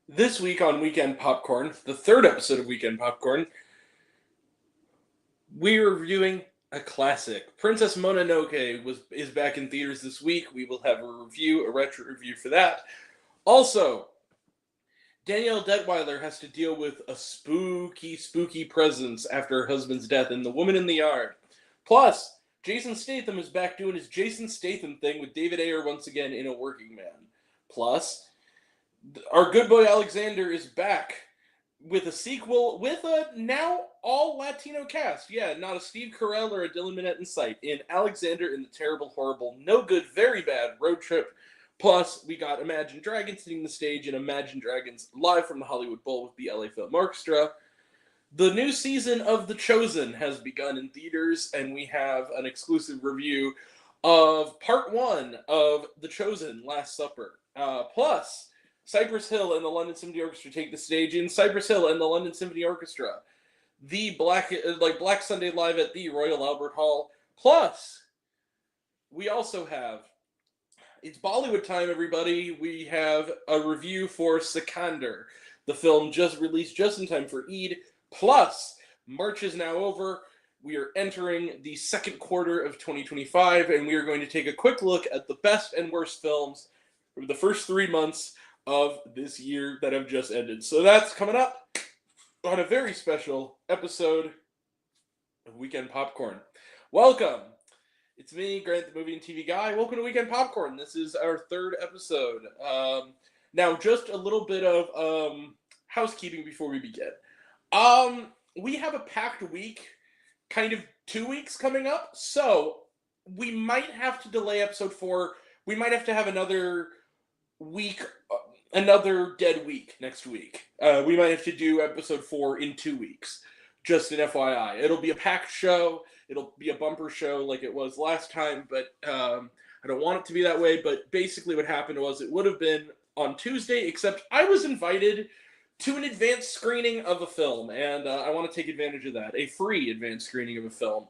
This week on Weekend Popcorn, the third episode of Weekend Popcorn, we're reviewing a classic. Princess Mononoke is back in theaters this week. We will have a retro review for that. Also, Danielle Detweiler has to deal with a spooky presence after her husband's death in The Woman in the Yard. Plus, Jason Statham is back doing his Jason Statham thing with David Ayer once again in A Working Man. Plus, our good boy Alexander is back with a sequel with a now all Latino cast. Yeah, not a Steve Carell or a Dylan Minnette in sight. In Alexander in the Terrible, Horrible, No Good, Very Bad Road Trip. Plus, we got Imagine Dragons hitting the stage in Imagine Dragons live from the Hollywood Bowl with the LA Film Orchestra. The new season of The Chosen has begun in theaters, and we have an exclusive review of part one of The Chosen, Last Supper. Plus, Cypress Hill and the London Symphony Orchestra take the stage in Cypress Hill and the London Symphony Orchestra. The Black Sunday Live at the Royal Albert Hall. Plus, we also have, it's Bollywood time, everybody. We have a review for Sikandar, the film just released just in time for Eid. Plus, March is now over. We are entering the second quarter of 2025, and we are going to take a quick look at the best and worst films for the first 3 months of this year that have just ended. So that's coming up on a very special episode of Weekend Popcorn. Welcome. It's me, Grant, the movie and TV guy. Welcome to Weekend Popcorn. This is our third episode. Now, just a little bit of housekeeping before we begin. We have a packed week, kind of 2 weeks coming up, so we might have to delay episode 4. We might have to have another week, another dead week next week. We might have to do episode 4 in 2 weeks. Just an FYI. It'll be a packed show. It'll be a bumper show like it was last time, but I don't want it to be that way. But basically what happened was it would have been on Tuesday, except I was invited to an advanced screening of a film, and I want to take advantage of that. A free advanced screening of a film.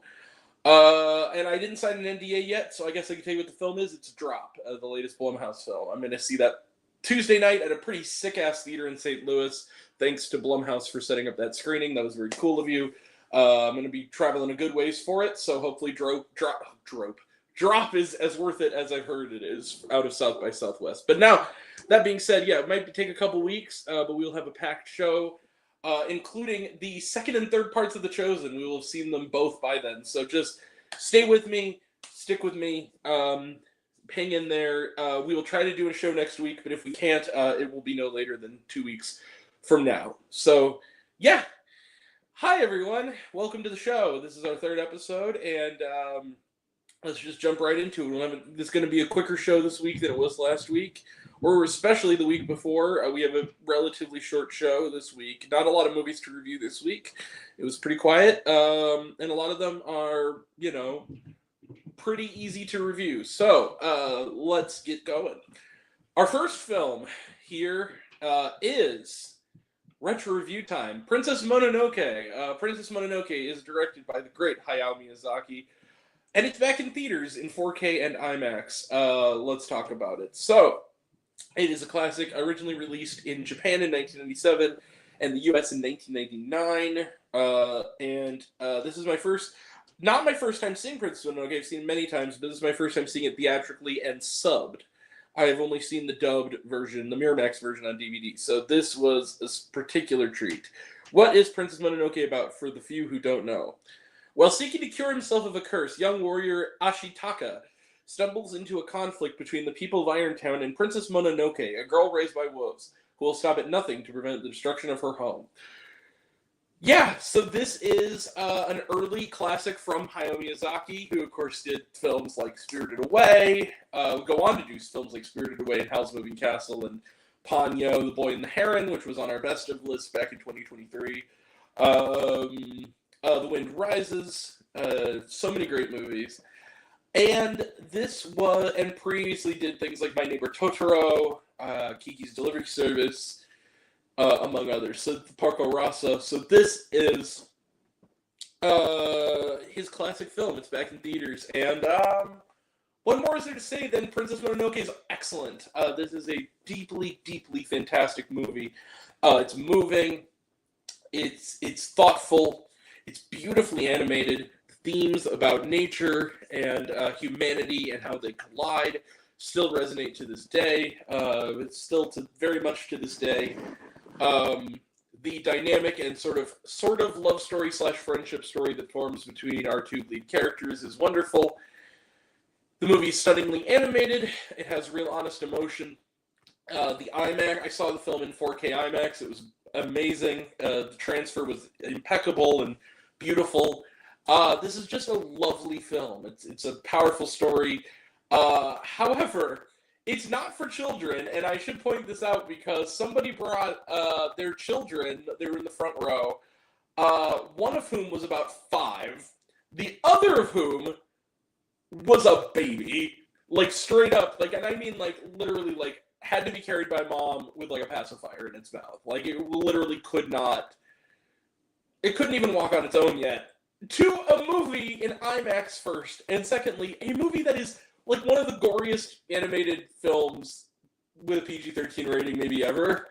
And I didn't sign an NDA yet, so I guess I can tell you what the film is. It's Drop, the latest Blumhouse film. I'm going to see that Tuesday night at a pretty sick-ass theater in St. Louis. Thanks to Blumhouse for setting up that screening. That was very cool of you. I'm going to be traveling a good ways for it, so hopefully Drop is as worth it as I've heard it is out of South by Southwest. But now, that being said, yeah, it might take a couple weeks, but we'll have a packed show, including the second and third parts of The Chosen. We will have seen them both by then. So just stay with me, stick with me, hang in there. We will try to do a show next week, but if we can't, it will be no later than 2 weeks from now. So, yeah. Hi, everyone. Welcome to the show. This is our third episode, and let's just jump right into it. This is going to be a quicker show this week than it was last week, or especially the week before. We have a relatively short show this week. Not a lot of movies to review this week. It was pretty quiet, and a lot of them are, pretty easy to review. So, let's get going. Our first film here is retro review time. Princess Mononoke. Princess Mononoke is directed by the great Hayao Miyazaki, and it's back in theaters in 4K and IMAX. Let's talk about it. So, it is a classic, originally released in Japan in 1997 and the US in 1999. This is not my first time seeing Princess Mononoke. I've seen it many times, but this is my first time seeing it theatrically and subbed. I have only seen the dubbed version, the Miramax version on DVD, so this was a particular treat. What is Princess Mononoke about for the few who don't know? While seeking to cure himself of a curse, young warrior Ashitaka stumbles into a conflict between the people of Irontown and Princess Mononoke, a girl raised by wolves, who will stop at nothing to prevent the destruction of her home. Yeah, so this is an early classic from Hayao Miyazaki, who of course did films like Spirited Away, go on to do films like Spirited Away and Howl's Moving Castle and Ponyo, The Boy and the Heron, which was on our best of list back in 2023. The Wind Rises, so many great movies. And previously did things like My Neighbor Totoro, Kiki's Delivery Service, among others. So Porco Rosso. So this is his classic film. It's back in theaters, and what more is there to say than Princess Mononoke is excellent? This is a deeply, deeply fantastic movie. It's moving. It's thoughtful. It's beautifully animated. Themes about nature and humanity and how they collide still resonate to this day. It's still very much to this day. The dynamic and sort of love story / friendship story that forms between our two lead characters is wonderful. The movie is stunningly animated. It has real honest emotion. The IMAX, I saw the film in 4K IMAX. It was amazing. The transfer was impeccable and beautiful. This is just a lovely film. It's a powerful story. However, it's not for children, and I should point this out because somebody brought their children. They were in the front row. One of whom was about 5. The other of whom was a baby, like straight up, like, and I mean like literally like had to be carried by mom with like a pacifier in its mouth. Like it literally could not. It couldn't even walk on its own yet. To a movie in IMAX first, and secondly, a movie that is like one of the goriest animated films with a PG-13 rating maybe ever.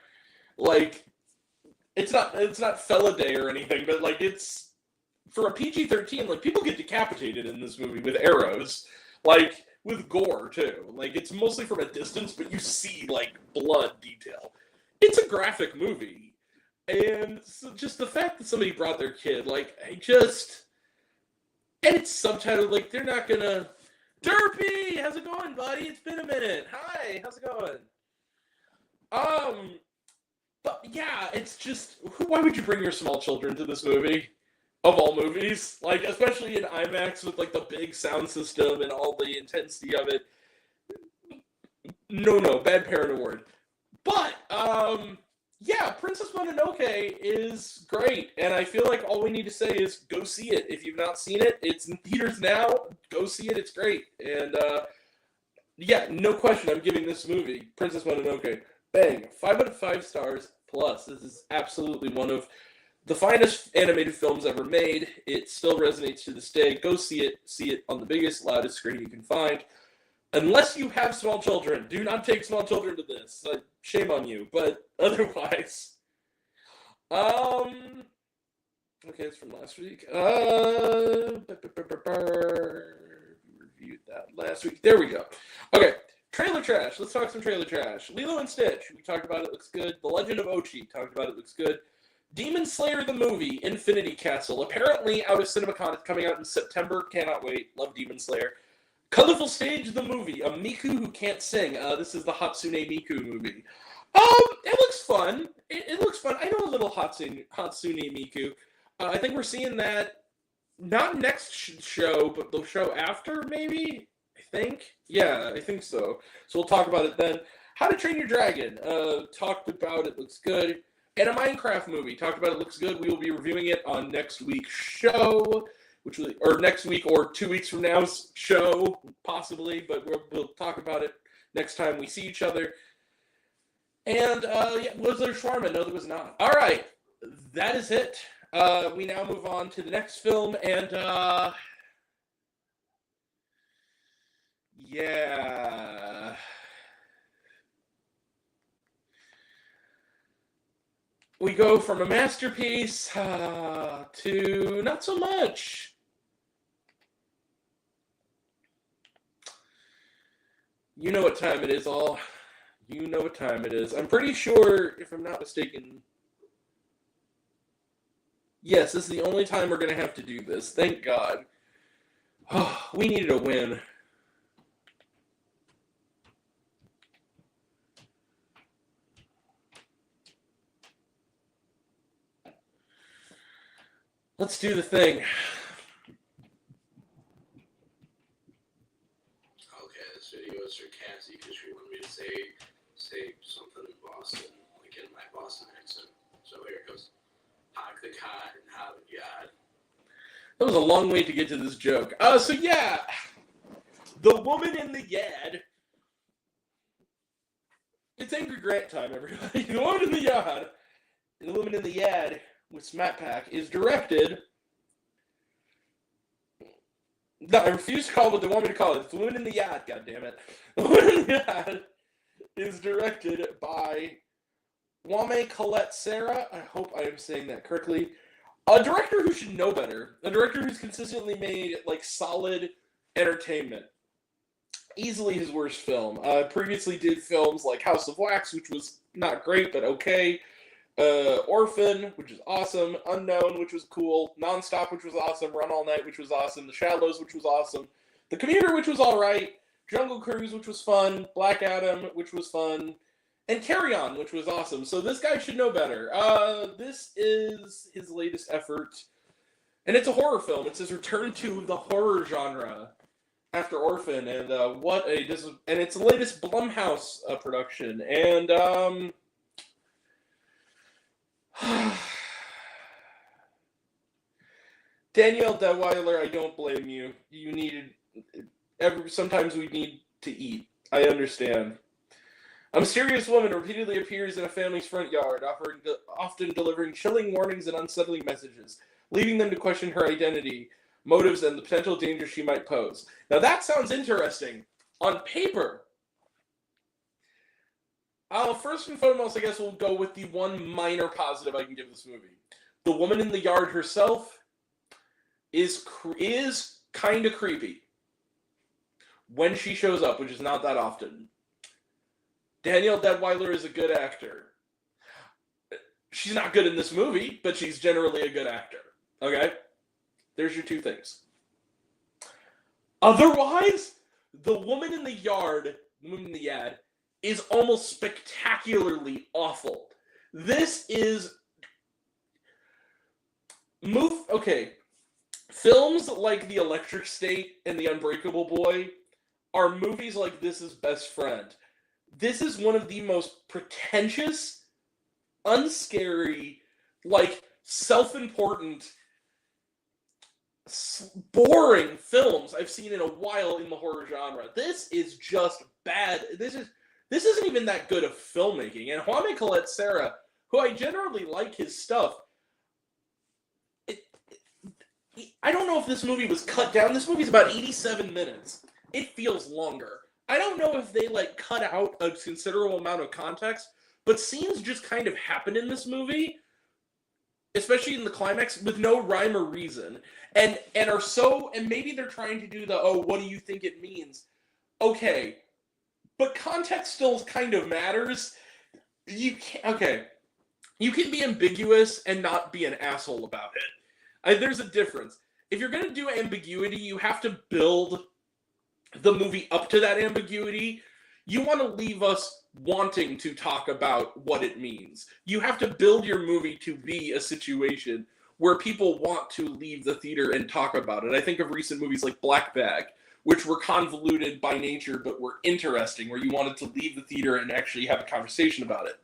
Like it's not Fella Day or anything, but like it's for a PG-13, like people get decapitated in this movie with arrows, like with gore too. Like it's mostly from a distance, but you see like blood detail. It's a graphic movie, and so just the fact that somebody brought their kid, like and it's subtitled. Like they're not gonna. Derpy, how's it going, buddy? It's been a minute. Hi, how's it going? But yeah, it's just why would you bring your small children to this movie? Of all movies, like especially in IMAX with like the big sound system and all the intensity of it. No, bad parent award. But yeah, Princess Mononoke is great, and I feel like all we need to say is go see it. If you've not seen it, it's in theaters now. Go see it. It's great, and yeah, no question. I'm giving this movie, Princess Mononoke, bang, 5 out of 5 stars plus. This is absolutely one of the finest animated films ever made. It still resonates to this day. Go see it. See it on the biggest, loudest screen you can find. Unless you have small children, do not take small children to this. Shame on you. But otherwise, okay, it's from last week. Reviewed that last week. There we go. Okay, trailer trash. Let's talk some trailer trash. Lilo and Stitch. We talked about it. Looks good. The Legend of Ochi. Talked about it. Looks good. Demon Slayer the movie, Infinity Castle. Apparently out of CinemaCon. It's coming out in September. Cannot wait. Love Demon Slayer. Colorful Stage the movie. A Miku who can't sing. This is the Hatsune Miku movie. It looks fun. It looks fun. I know a little Hatsune Miku. I think we're seeing that not next show, but the show after, maybe? I think. Yeah, I think so. So we'll talk about it then. How to Train Your Dragon. Talked about it. Looks good. And a Minecraft movie. Talked about it. Looks good. We will be reviewing it on next week's show. Or next week or 2 weeks from now's show, possibly. But we'll talk about it next time we see each other. And, yeah, was there shawarma? No, there was not. All right. That is it. We now move on to the next film, and, yeah. We go from a masterpiece to not so much. You know what time it is, all. You know what time it is. I'm pretty sure, if I'm not mistaken, yes, this is the only time we're going to have to do this. Thank God. Oh, we needed a win. Let's do the thing. Okay, this video is for Cassie because she wanted me to say something in Boston, like in my Boston accent. So here it goes. Hog the cod and how the god. That was a long way to get to this joke. So yeah, the woman in the yad. It's Angry Grant time, everybody. The woman in the yard. The woman in the yad with Smat Pack is directed. No, I refuse to call it what they want me to call it. It's The Woman in the Yard, goddammit. The Woman in the Yard is directed by Wame Colette Sarah. I hope I am saying that correctly. A director who should know better. A director who's consistently made like solid entertainment. Easily his worst film. Previously did films like House of Wax, which was not great, but okay. Orphan, which is awesome. Unknown, which was cool. Nonstop, which was awesome. Run All Night, which was awesome. The Shallows, which was awesome. The Commuter, which was alright. Jungle Cruise, which was fun. Black Adam, which was fun. And Carry On, which was awesome. So this guy should know better. This is his latest effort. And it's a horror film. It's his return to the horror genre after Orphan. And and it's the latest Blumhouse production. And Danielle Detweiler, I don't blame you. You needed sometimes we need to eat. I understand. A mysterious woman repeatedly appears in a family's front yard, often delivering chilling warnings and unsettling messages, leaving them to question her identity, motives, and the potential danger she might pose. Now that sounds interesting. On paper. First and foremost, I guess we'll go with the one minor positive I can give this movie. The woman in the yard herself is kind of creepy when she shows up, which is not that often. Danielle Detweiler is a good actor. She's not good in this movie, but she's generally a good actor. Okay? There's your two things. Otherwise, the woman in the yard, is almost spectacularly awful. This is... Okay. Films like The Electric State and The Unbreakable Boy are movies like This' Best Friend. This is one of the most pretentious, unscary, like, self-important, boring films I've seen in a while in the horror genre. This is just bad. This isn't even that good of filmmaking. And Wame Colette Sarah, who I generally like his stuff, I don't know if this movie was cut down. This movie's about 87 minutes. It feels longer. I don't know if they cut out a considerable amount of context, but scenes just kind of happen in this movie, especially in the climax, with no rhyme or reason, and maybe they're trying to do what do you think it means? Okay, but context still kind of matters. You can be ambiguous and not be an asshole about it. There's a difference. If you're going to do ambiguity, you have to build the movie up to that ambiguity. You want to leave us wanting to talk about what it means. You have to build your movie to be a situation where people want to leave the theater and talk about it. I think of recent movies like Black Bag, which were convoluted by nature but were interesting, where you wanted to leave the theater and actually have a conversation about it.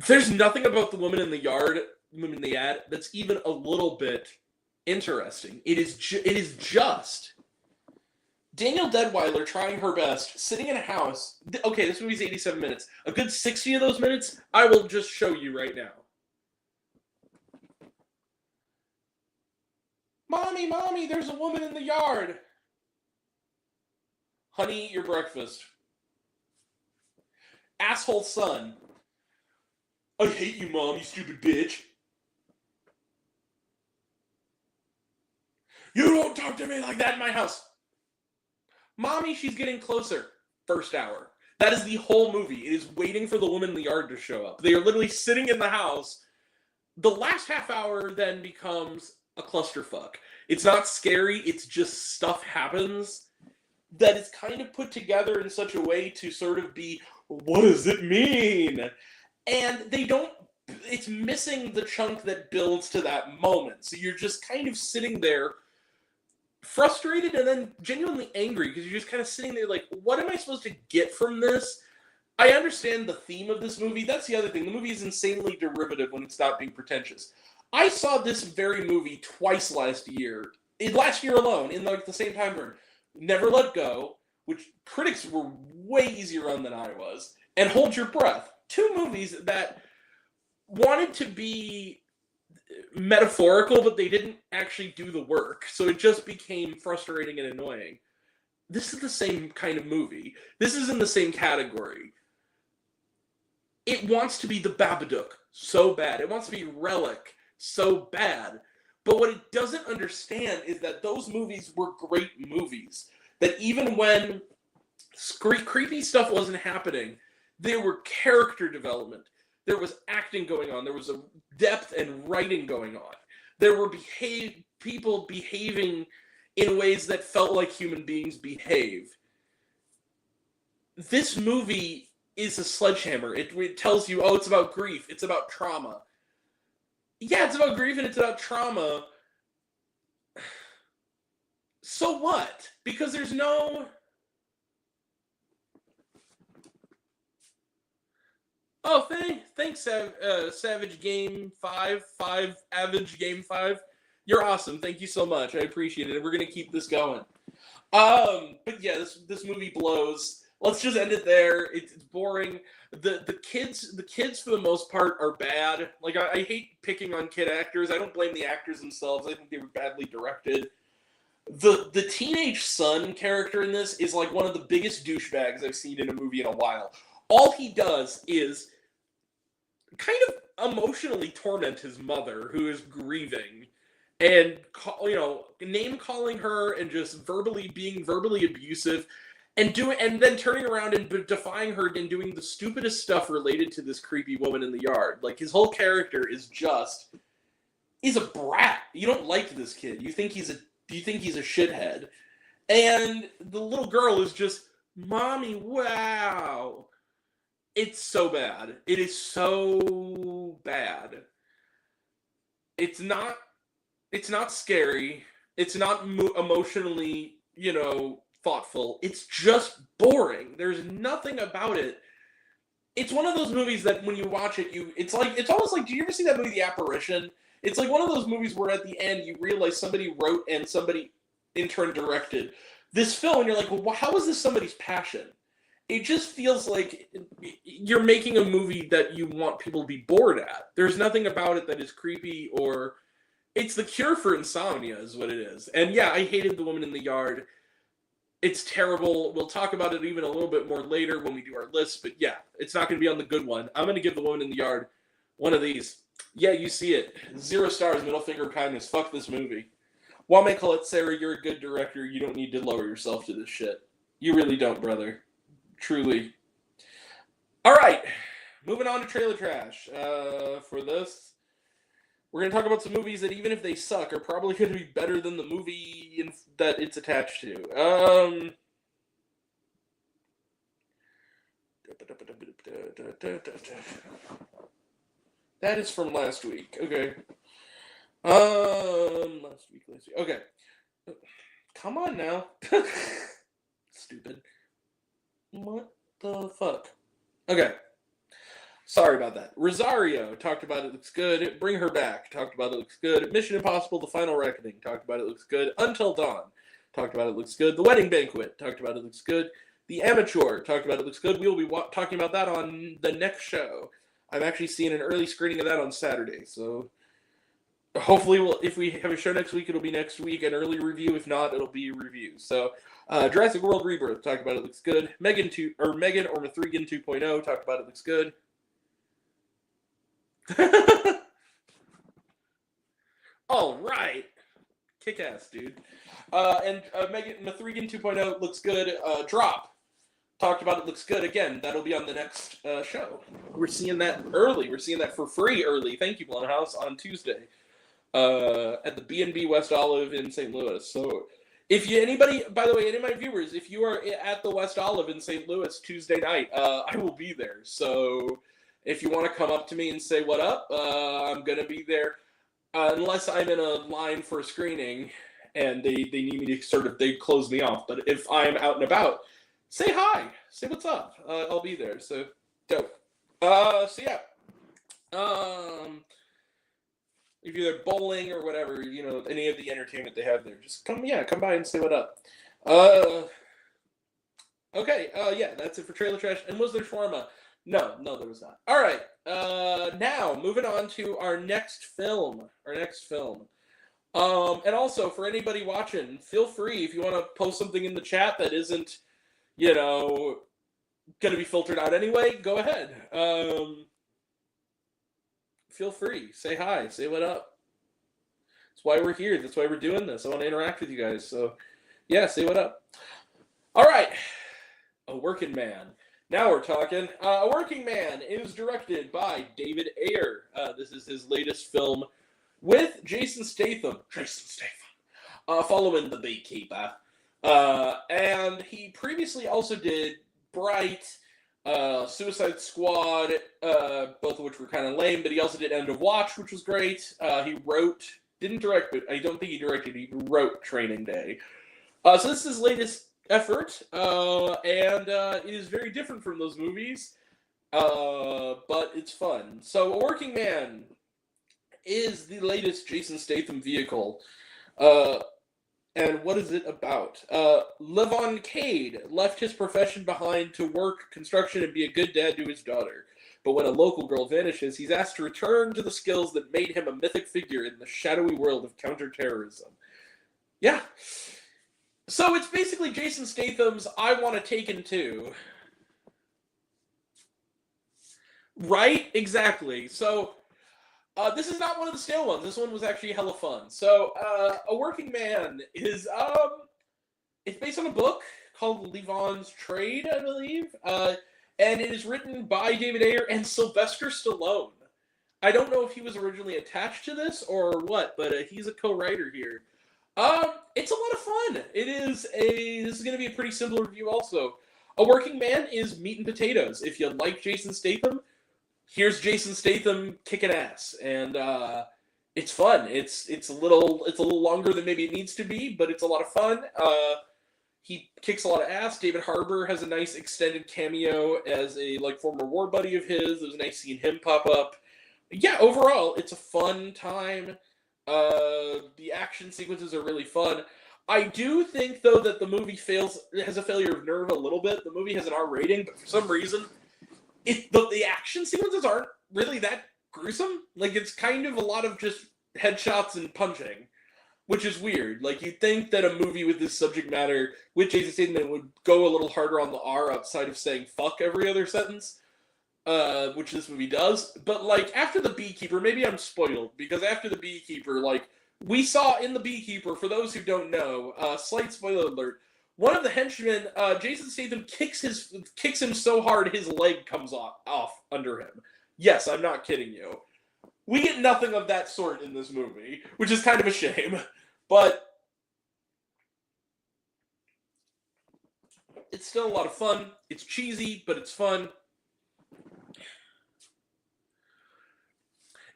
There's nothing about the woman in the ad that's even a little bit interesting. It is just Danielle Detweiler trying her best, sitting in a house. Okay, this movie's 87 minutes. A good 60 of those minutes, I will just show you right now. Mommy, there's a woman in the yard. Honey, eat your breakfast. Asshole son. I hate you, Mom, you stupid bitch. You don't talk to me like that in my house. Mommy, she's getting closer. First hour. That is the whole movie. It is waiting for the woman in the yard to show up. They are literally sitting in the house. The last half hour then becomes a clusterfuck. It's not scary. It's just stuff happens that is kind of put together in such a way to sort of be, what does it mean? And it's missing the chunk that builds to that moment. So you're just kind of sitting there frustrated and then genuinely angry because you're just kind of sitting there like, what am I supposed to get from this? I understand the theme of this movie. That's the other thing. The movie is insanely derivative when it's not being pretentious. I saw this very movie twice last year alone, in the same time frame. Never Let Go, which critics were way easier on than I was, and Hold Your Breath. Two movies that wanted to be metaphorical, but they didn't actually do the work. So it just became frustrating and annoying. This is the same kind of movie. This is in the same category. It wants to be the Babadook so bad. It wants to be Relic so bad. But what it doesn't understand is that those movies were great movies. That even when creepy stuff wasn't happening, there were character development. There was acting going on. There was a depth and writing going on. There were people behaving in ways that felt like human beings behave. This movie is a sledgehammer. It tells you, oh, it's about grief. It's about trauma. Yeah, it's about grief and it's about trauma. So what? Because there's no... Oh, thanks, Savage Game 5, Average Game 5. You're awesome. Thank you so much. I appreciate it. And we're going to keep this going. But yeah, this movie blows. Let's just end it there. It's boring. The kids for the most part are bad. Like, I hate picking on kid actors. I don't blame the actors themselves. I think they were badly directed. The teenage son character in this is like one of the biggest douchebags I've seen in a movie in a while. All he does is kind of emotionally torment his mother, who is grieving, and name calling her and just being verbally abusive, and then turning around and defying her and doing the stupidest stuff related to this creepy woman in the yard. Like, his whole character is a brat. You don't like this kid. You think he's a shithead, and the little girl is just, mommy, wow. It's so bad. It is so bad. It's not scary. It's not emotionally, thoughtful. It's just boring. There's nothing about it. It's one of those movies that when you watch it, it's almost like, do you ever see that movie, The Apparition? It's like one of those movies where at the end you realize somebody wrote and somebody in turn directed this film, and you're like, well, how is this somebody's passion? It just feels like you're making a movie that you want people to be bored at. There's nothing about it that is creepy, or it's the cure for insomnia is what it is. And yeah, I hated The Woman in the Yard. It's terrible. We'll talk about it even a little bit more later when we do our list, but yeah, it's not going to be on the good one. I'm going to give The Woman in the Yard one of these. Yeah, you see it. 0 stars, middle finger of kindness. Fuck this movie. Wame Colette, Sarah, you're a good director. You don't need to lower yourself to this shit. You really don't, brother. Truly. All right, moving on to Trailer Trash. For this, we're going to talk about some movies that, even if they suck, are probably going to be better than the movie that it's attached to. That is from last week. Okay. Last week. Okay. Come on now. Stupid. What the fuck? Okay. Sorry about that. Rosario, talked about it, looks good. Bring Her Back, talked about it, looks good. Mission Impossible, The Final Reckoning, talked about it, looks good. Until Dawn, talked about it, looks good. The Wedding Banquet, talked about it, looks good. The Amateur, talked about it, looks good. We will be talking about that on the next show. I'm actually seeing an early screening of that on Saturday, so hopefully if we have a show next week, it'll be next week, an early review. If not, it'll be a review. So Jurassic World Rebirth, talked about it, looks good. Megan or Mithrigan 2.0, talked about it, looks good. All right. Kick-ass, dude. And Megan Mithrigan 2.0 looks good. Drop, talked about it, looks good. Again, that'll be on the next show. We're seeing that early. We're seeing that for free early. Thank you, Blumhouse, on Tuesday at the B&B West Olive in St. Louis. So if anybody, by the way, any of my viewers, if you are at the West Olive in St. Louis Tuesday night, I will be there. So if you want to come up to me and say what up, I'm going to be there. Unless I'm in a line for a screening and they need me to they close me off. But if I'm out and about, say hi. Say what's up. I'll be there. So, dope. So yeah. If you're there bowling or whatever, any of the entertainment they have there, just come by and say what up. Okay, yeah, that's it for Trailer Trash. And Was There Shawarma? No, there was not. All right. Now moving on to our next film. And also for anybody watching, feel free if you want to post something in the chat that isn't, going to be filtered out anyway. Go ahead. Feel free. Say hi. Say what up. That's why we're here. That's why we're doing this. I want to interact with you guys. So, yeah, say what up. All right. A Working Man. Now we're talking. A Working Man is directed by David Ayer. This is his latest film with Jason Statham. Following The Beekeeper. And he previously also did Bright, Suicide Squad, both of which were kind of lame, but he also did End of Watch, which was great. He didn't direct, but I don't think he directed, he wrote Training Day. So this is his latest effort, and it is very different from those movies, but it's fun. So, A Working Man is the latest Jason Statham vehicle. And what is it about? Levon Cade left his profession behind to work construction and be a good dad to his daughter. But when a local girl vanishes, he's asked to return to the skills that made him a mythic figure in the shadowy world of counterterrorism. Yeah. So it's basically Jason Statham's I Want to Taken 2. Right? Exactly. So this is not one of the stale ones. This one was actually hella fun. So A Working Man is it's based on a book called Levon's Trade, I believe. And it is written by David Ayer and Sylvester Stallone. I don't know if he was originally attached to this or what, but he's a co-writer here. It's a lot of fun. This is going to be a pretty simple review also. A Working Man is meat and potatoes. If you like Jason Statham, here's Jason Statham kicking ass. And it's fun. It's a little longer than maybe it needs to be, but it's a lot of fun. He kicks a lot of ass. David Harbour has a nice extended cameo as a former war buddy of his. It was nice seeing him pop up. Yeah, overall, it's a fun time. The action sequences are really fun. I do think, though, that the movie has a failure of nerve a little bit. The movie has an R rating, but for some reason, the action sequences aren't really that gruesome. It's kind of a lot of just headshots and punching, which is weird. You'd think that a movie with this subject matter, with Jason Statham, would go a little harder on the R outside of saying fuck every other sentence, which this movie does. But, after The Beekeeper, maybe I'm spoiled, because after The Beekeeper, we saw in The Beekeeper, for those who don't know, slight spoiler alert, one of the henchmen, Jason Statham, kicks him so hard his leg comes off under him. Yes, I'm not kidding you. We get nothing of that sort in this movie, which is kind of a shame. But it's still a lot of fun. It's cheesy, but it's fun.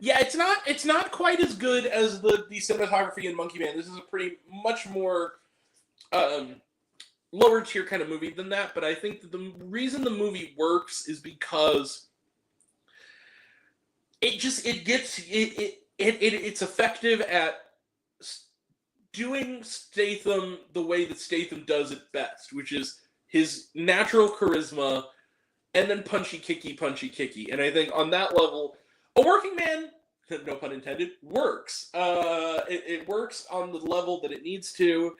Yeah, it's not quite as good as the cinematography in Monkey Man. This is a pretty much more lower tier kind of movie than that. But I think that the reason the movie works is because it's effective at doing Statham the way that Statham does it best, which is his natural charisma and then punchy kicky. And I think on that level, A Working Man, no pun intended, works. It works on the level that it needs to.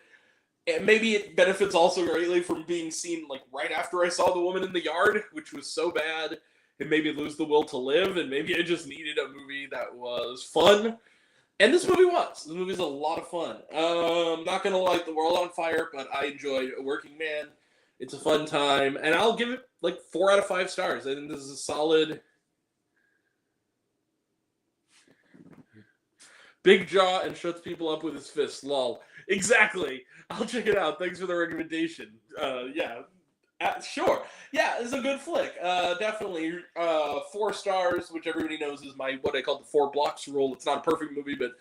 And maybe it benefits also greatly from being seen right after I saw The Woman in the Yard, which was so bad it made me lose the will to live, and maybe I just needed a movie that was fun. And this movie was. This movie's a lot of fun. Not gonna light the world on fire, but I enjoyed A Working Man. It's a fun time, and I'll give it 4 out of 5 stars. I think this is a solid. Big jaw and shuts people up with his fists. Lol. Exactly. I'll check it out. Thanks for the recommendation. Yeah. Sure. Yeah, it's a good flick. Definitely 4 stars, which everybody knows is what I call the 4 blocks rule. It's not a perfect movie, but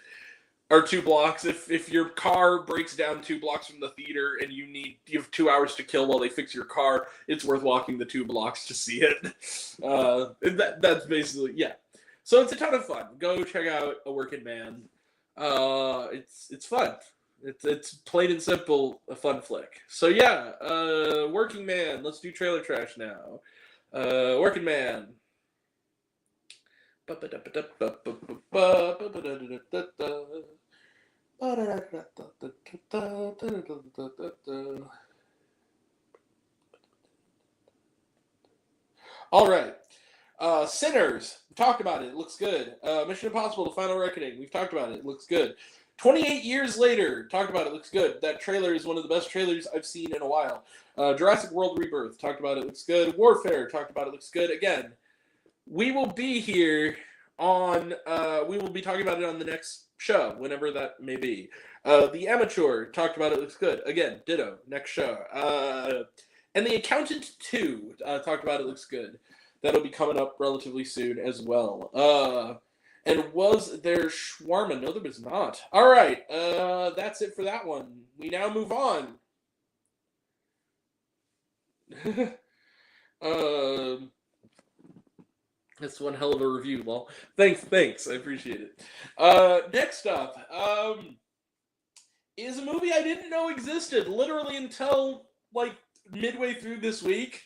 or 2 blocks. If your car breaks down 2 blocks from the theater and you have 2 hours to kill while they fix your car, it's worth walking the 2 blocks to see it. That's basically, yeah. So it's a ton of fun. Go check out A Working Man. It's fun. It's plain and simple a fun flick. So yeah, Working Man. Let's do trailer trash now. Working Man. All right. Sinners. We talked about it. It looks good. Mission Impossible: The Final Reckoning. We've talked about it. It looks good. 28 years later. Talked about it. Looks good. That trailer is one of the best trailers I've seen in a while. Jurassic World Rebirth. Talked about it. Looks good. Warfare. Talked about it. Looks good. Again, we will be here on. We will be talking about it on the next show, whenever that may be. The Amateur. Talked about it. Looks good. Again, ditto. Next show. And The Accountant 2. Talked about it. Looks good. That'll be coming up relatively soon as well. And was there shawarma? No, there was not. All right. That's it for that one. We now move on. That's one hell of a review, lol. Thanks. I appreciate it. Next up is a movie I didn't know existed literally until like midway through this week.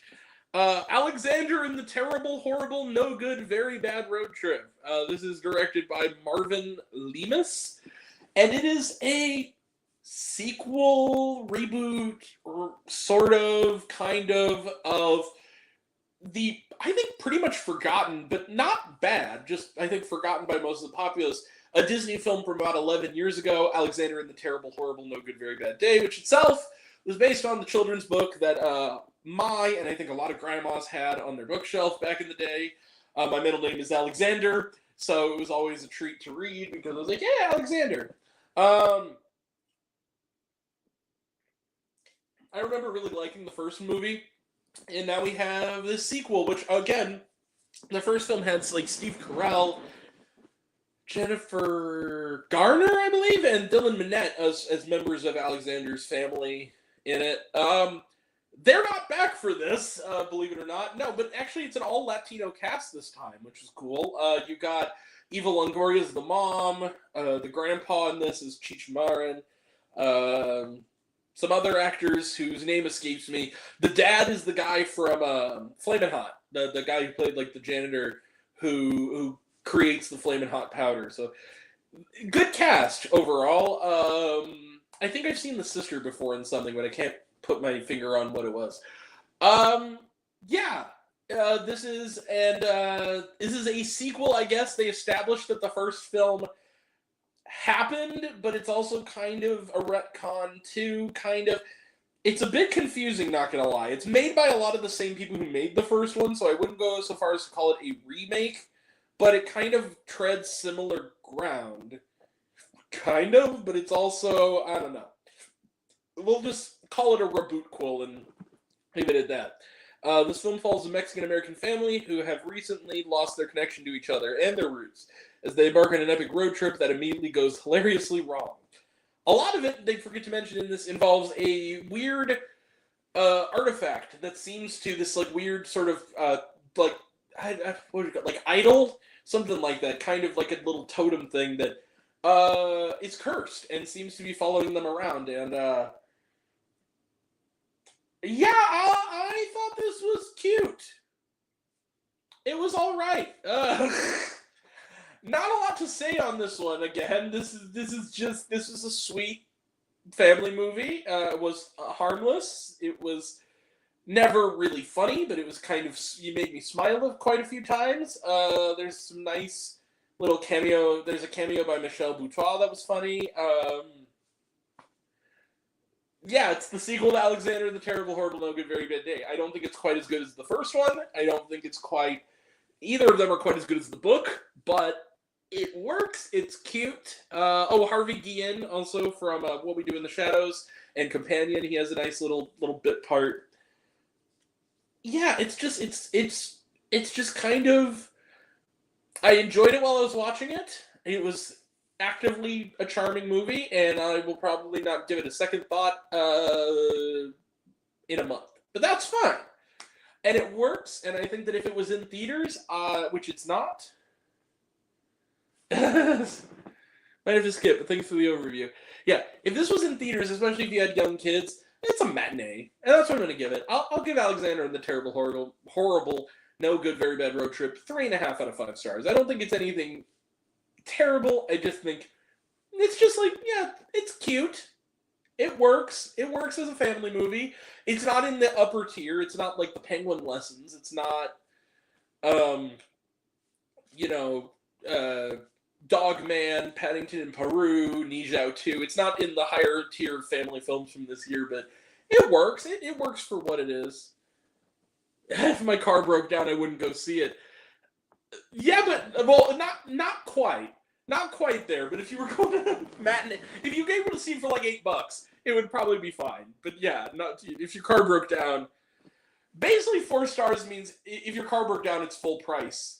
Alexander and the Terrible, Horrible, No Good, Very Bad Road Trip. This is directed by Marvin Lemus, and it is a sequel, reboot, or sort of, kind of the, I think, pretty much forgotten, but not bad, just, I think, forgotten by most of the populace, a Disney film from about 11 years ago, Alexander and the Terrible, Horrible, No Good, Very Bad Day, which itself was based on the children's book that and I think a lot of grandmas had on their bookshelf back in the day. My middle name is Alexander, so it was always a treat to read because I was like, yeah, Alexander. I remember really liking the first movie, and now we have this sequel, which, again, the first film had like Steve Carell, Jennifer Garner, I believe, and Dylan Minnette as members of Alexander's family in it. They're not back for this, believe it or not. No, but actually it's an all-Latino cast this time, which is cool. You got Eva Longoria as the mom. The grandpa in this is Cheech Marin. Some other actors whose name escapes me. The dad is the guy from Flamin' Hot. The guy who played like the janitor who creates the Flamin' Hot powder. So, good cast overall. I think I've seen the sister before in something, but I can't put my finger on what it was. This is a sequel, I guess. They established that the first film happened, but it's also kind of a retcon too, kind of. It's a bit confusing, not gonna lie. It's made by a lot of the same people who made the first one, so I wouldn't go so far as to call it a remake, but it kind of treads similar ground. Kind of, but it's also, I don't know. We'll just call it a reboot-quel and leave it at that. This film follows a Mexican-American family who have recently lost their connection to each other and their roots as they embark on an epic road trip that immediately goes hilariously wrong. A lot of it, they forget to mention in this, involves a weird artifact that seems to, this like weird sort of, what do you call it, like idol? Something like that, kind of like a little totem thing that is cursed and seems to be following them around, and I thought this was cute. It was all right. Not a lot to say on this one. Again, this is a sweet family movie. It was harmless. It was never really funny, but it was kind of, you made me smile quite a few times. There's some nice little cameo. There's a cameo by Michelle Buteau that was funny. It's the sequel to Alexander the Terrible, Horrible, No Good, Very Bad Day. I don't think it's quite as good as the first one. I don't think it's quite... Either of them are quite as good as the book, but it works. It's cute. Harvey Guillen, also from What We Do in the Shadows and Companion. He has a nice little bit part. Yeah, it's just kind of... I enjoyed it while I was watching it. It was actively a charming movie, and I will probably not give it a second thought in a month. But that's fine. And it works, and I think that if it was in theaters, which it's not, might have to skip, but thanks for the overview. Yeah, if this was in theaters, especially if you had young kids, It's a matinee, and that's what I'm going to give it. I'll give Alexander and the Terrible, Horrible, No Good, Very Bad Road Trip 3.5 out of 5 stars. I don't think it's anything terrible. I just think it's just like, yeah, it's cute. It works. It works as a family movie. It's not in the upper tier. It's not like the Penguin Lessons. It's not, you know, Dogman, Paddington in Peru, Ni Zhao 2. It's not in the higher tier family films from this year, but it works. It works for what it is. If my car broke down, I wouldn't go see it. Yeah, but, well, not quite. Not quite there, but if you were going to matinee, if you were able to see it for like $8, it would probably be fine. But yeah, not if your car broke down. Basically, 4 stars means if your car broke down, it's full price.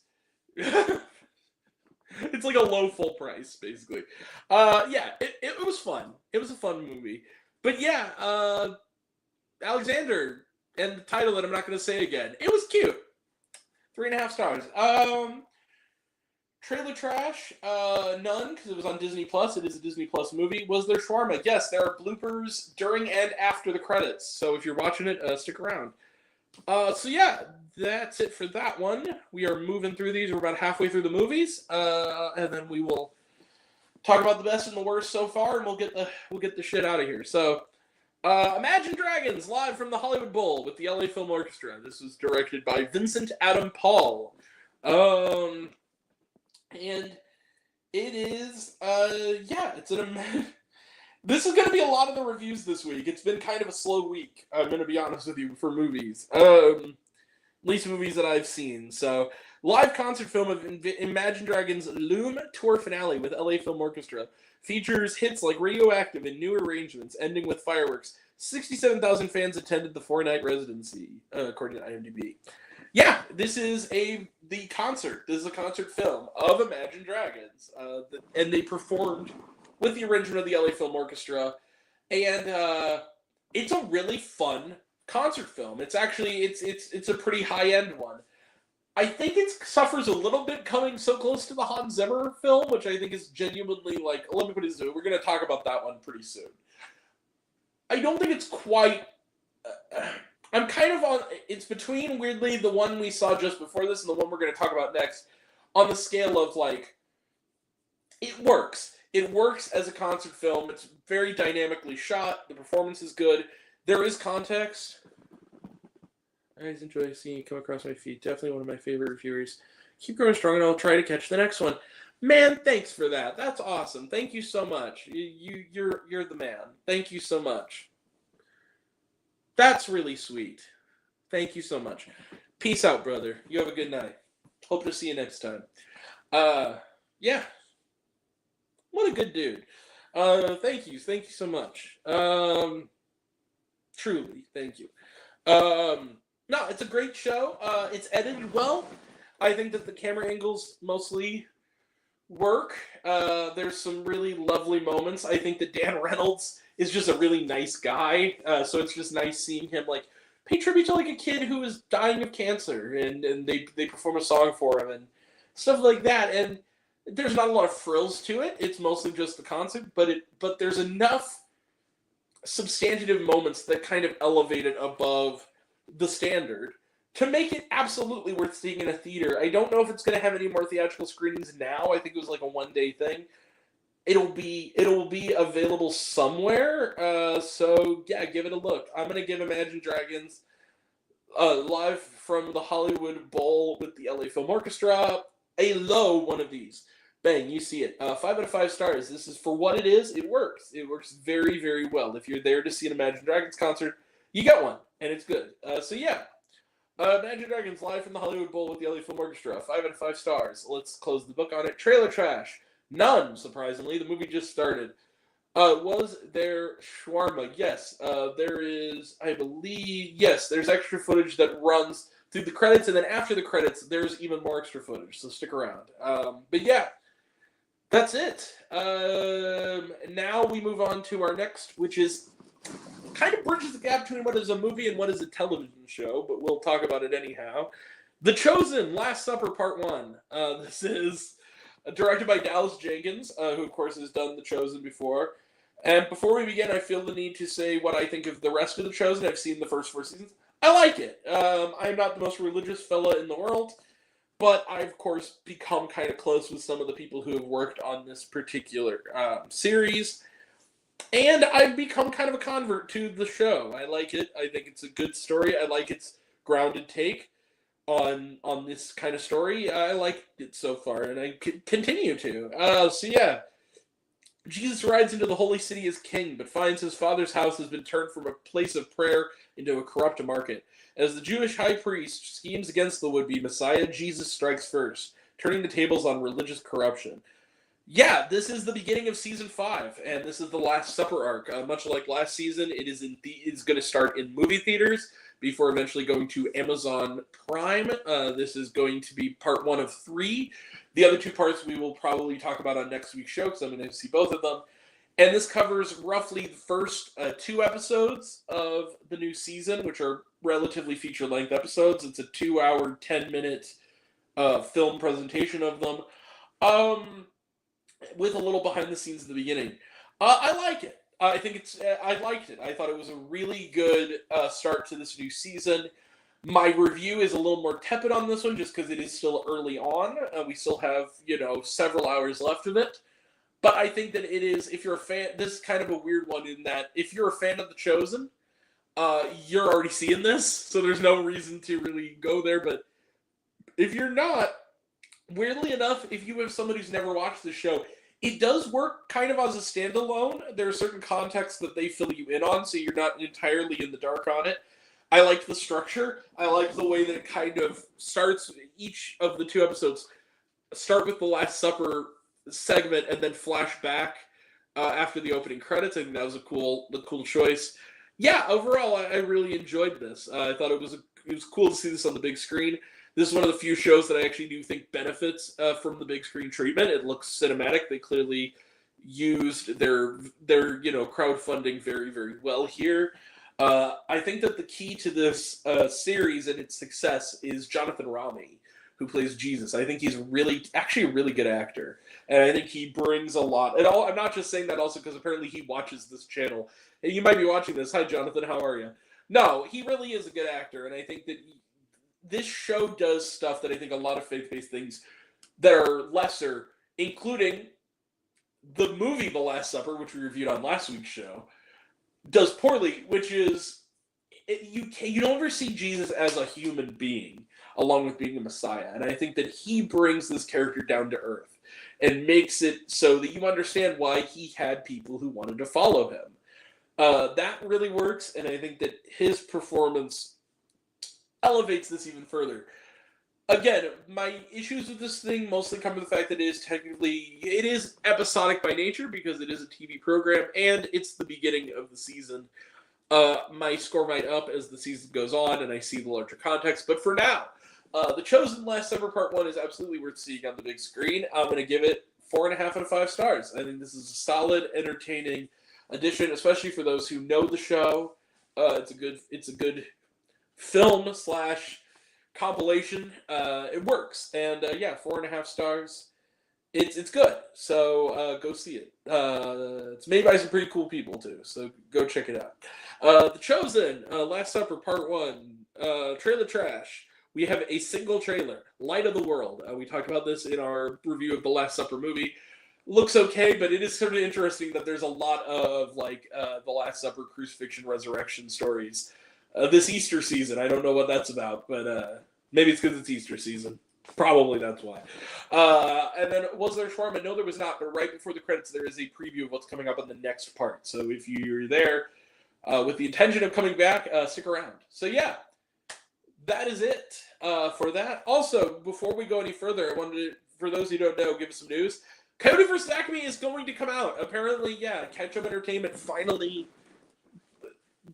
It's like a low full price, basically. Yeah, it was fun. It was a fun movie. But yeah, Alexander, and the title that I'm not going to say again. It was cute. 3.5 stars. Trailer trash, none, because it was on Disney Plus. It is a Disney Plus movie. Was there shawarma? Yes, there are bloopers during and after the credits. So if you're watching it, stick around. So yeah, that's it for that one. We are moving through these. We're about halfway through the movies, and then we will talk about the best and the worst so far, and we'll get the shit out of here. So, Imagine Dragons live from the Hollywood Bowl with the LA Film Orchestra. This was directed by Vincent Adam Paul. And it is, yeah, it's this is going to be a lot of the reviews this week. It's been kind of a slow week, I'm going to be honest with you, for movies. At least movies that I've seen. So, live concert film of Imagine Dragons' Loom Tour finale with LA Film Orchestra features hits like Radioactive and new arrangements, ending with fireworks. 67,000 fans attended the 4-night residency, according to IMDb. Yeah, this is the concert. This is a concert film of Imagine Dragons, and they performed with the arrangement of the LA Film Orchestra, and it's a really fun concert film. It's actually it's a pretty high end one. I think it suffers a little bit coming so close to the Hans Zimmer film, which I think is genuinely like. Let me put it this way: we're going to talk about that one pretty soon. I don't think it's quite. I'm kind of on. It's between, weirdly, the one we saw just before this and the one we're going to talk about next, on the scale of, like, it works. It works as a concert film. It's very dynamically shot. The performance is good. There is context. I always enjoy seeing it come across my feed. Definitely one of my favorite reviewers. Keep growing strong, and I'll try to catch the next one. Man, thanks for that. That's awesome. Thank you so much. You're the man. Thank you so much. That's really sweet. Thank you so much. Peace out, brother. You have a good night. Hope to see you next time. Yeah. What a good dude. Thank you. Thank you so much. Truly, thank you. No, it's a great show. It's edited well. I think that the camera angles mostly work. There's some really lovely moments. I think that Dan Reynolds is just a really nice guy. So it's just nice seeing him like pay tribute to like a kid who is dying of cancer, and they perform a song for him and stuff like that. And there's not a lot of frills to it. It's mostly just the concert, but there's enough substantive moments that kind of elevate it above the standard to make it absolutely worth seeing in a theater. I don't know if it's going to have any more theatrical screenings now. I think it was like a one-day thing. It'll be available somewhere. So yeah, give it a look. I'm gonna give Imagine Dragons live from the Hollywood Bowl with the LA Film Orchestra a low one of these. Bang, you see it. 5 out of 5 stars. This is for what it is. It works. It works very, very well. If you're there to see an Imagine Dragons concert, you get one, and it's good. So yeah, Imagine Dragons live from the Hollywood Bowl with the LA Film Orchestra. 5 out of 5 stars. Let's close the book on it. Trailer trash. None, surprisingly. The movie just started. Was there shawarma? Yes. There is, I believe, yes, there's extra footage that runs through the credits, and then after the credits, there's even more extra footage, so stick around. But yeah, that's it. Now we move on to our next, which is kind of bridges the gap between what is a movie and what is a television show, but we'll talk about it anyhow. The Chosen, Last Supper Part 1. This is directed by Dallas Jenkins, who, of course, has done The Chosen before. And before we begin, I feel the need to say what I think of the rest of The Chosen. I've seen the first 4 seasons. I like it. I'm not the most religious fella in the world, but I've, of course, become kind of close with some of the people who have worked on this particular series. And I've become kind of a convert to the show. I like it. I think it's a good story. I like its grounded take on this kind of story. I like it so far, and I continue to. So yeah, Jesus rides into the holy city as king, but finds his father's house has been turned from a place of prayer into a corrupt market. As the Jewish high priest schemes against the would-be Messiah, Jesus strikes first, turning the tables on religious corruption. Yeah, this is the beginning of season 5, and this is the Last Supper arc. Much like last season, it's going to start in movie theaters before eventually going to Amazon Prime. This is going to be part 1 of 3. The other 2 parts we will probably talk about on next week's show because I'm going to see both of them. And this covers roughly the first 2 episodes of the new season, which are relatively feature-length episodes. It's a 2-hour, 10-minute film presentation of them. With a little behind the scenes at the beginning. I like it. I liked it. I thought it was a really good start to this new season. My review is a little more tepid on this one just because it is still early on. We still have, several hours left of it. But I think that it is, if you're a fan, this is kind of a weird one in that if you're a fan of The Chosen, you're already seeing this, so there's no reason to really go there. But if you're not, weirdly enough, if you have somebody who's never watched the show, it does work kind of as a standalone. There are certain contexts that they fill you in on, so you're not entirely in the dark on it. I liked the structure. I liked the way that it kind of starts. Each of the 2 episodes start with the Last Supper segment and then flash back after the opening credits. I think that was a cool choice. Yeah, overall, I really enjoyed this. I thought it was cool to see this on the big screen. This is one of the few shows that I actually do think benefits from the big screen treatment. It looks cinematic. They clearly used their crowdfunding very, very well here. I think that the key to this series and its success is Jonathan Rami, who plays Jesus. I think he's actually a really good actor, and I think he brings a lot. And I'm not just saying that also because apparently he watches this channel. And you might be watching this. Hi, Jonathan. How are you? No, he really is a good actor, and I think that this show does stuff that I think a lot of faith-based things that are lesser, including the movie The Last Supper, which we reviewed on last week's show, does poorly, which is you don't ever see Jesus as a human being along with being a Messiah. And I think that he brings this character down to earth and makes it so that you understand why he had people who wanted to follow him. That really works, and I think that his performance elevates this even further. Again, my issues with this thing mostly come from the fact that it is episodic by nature because it is a TV program and it's the beginning of the season. My score might up as the season goes on and I see the larger context, but for now, The Chosen Last Supper Part 1 is absolutely worth seeing on the big screen. I'm going to give it 4.5 out of 5 stars. I think this is a solid, entertaining addition, especially for those who know the show. It's a good film / compilation. It works, and 4.5 stars. It's good, so go see it. It's made by some pretty cool people too, so go check it out. The Chosen, Last Supper Part 1, trailer trash. We have a single trailer, Light of the World. We talked about this in our review of the Last Supper movie. Looks okay, but it is sort of interesting that there's a lot of the Last Supper, crucifixion, resurrection stories this Easter season. I don't know what that's about, but maybe it's because it's Easter season. Probably that's why. And then, was there shawarma? No, there was not. But right before the credits, there is a preview of what's coming up on the next part. So if you're there with the intention of coming back, stick around. So yeah, that is it for that. Also, before we go any further, I wanted to, for those who don't know, give some news. Coyote vs. Acme is going to come out. Apparently, Ketchup Entertainment finally,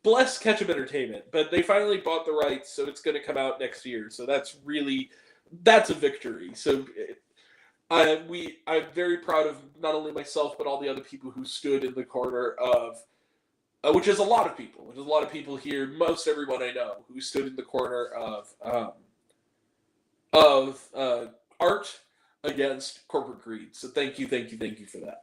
bless Ketchup Entertainment, but they finally bought the rights, so it's going to come out next year. So that's a victory. So I'm very proud of not only myself, but all the other people who stood in the corner of, which is a lot of people. There's a lot of people here, most everyone I know, who stood in the corner of art against corporate greed. So thank you for that.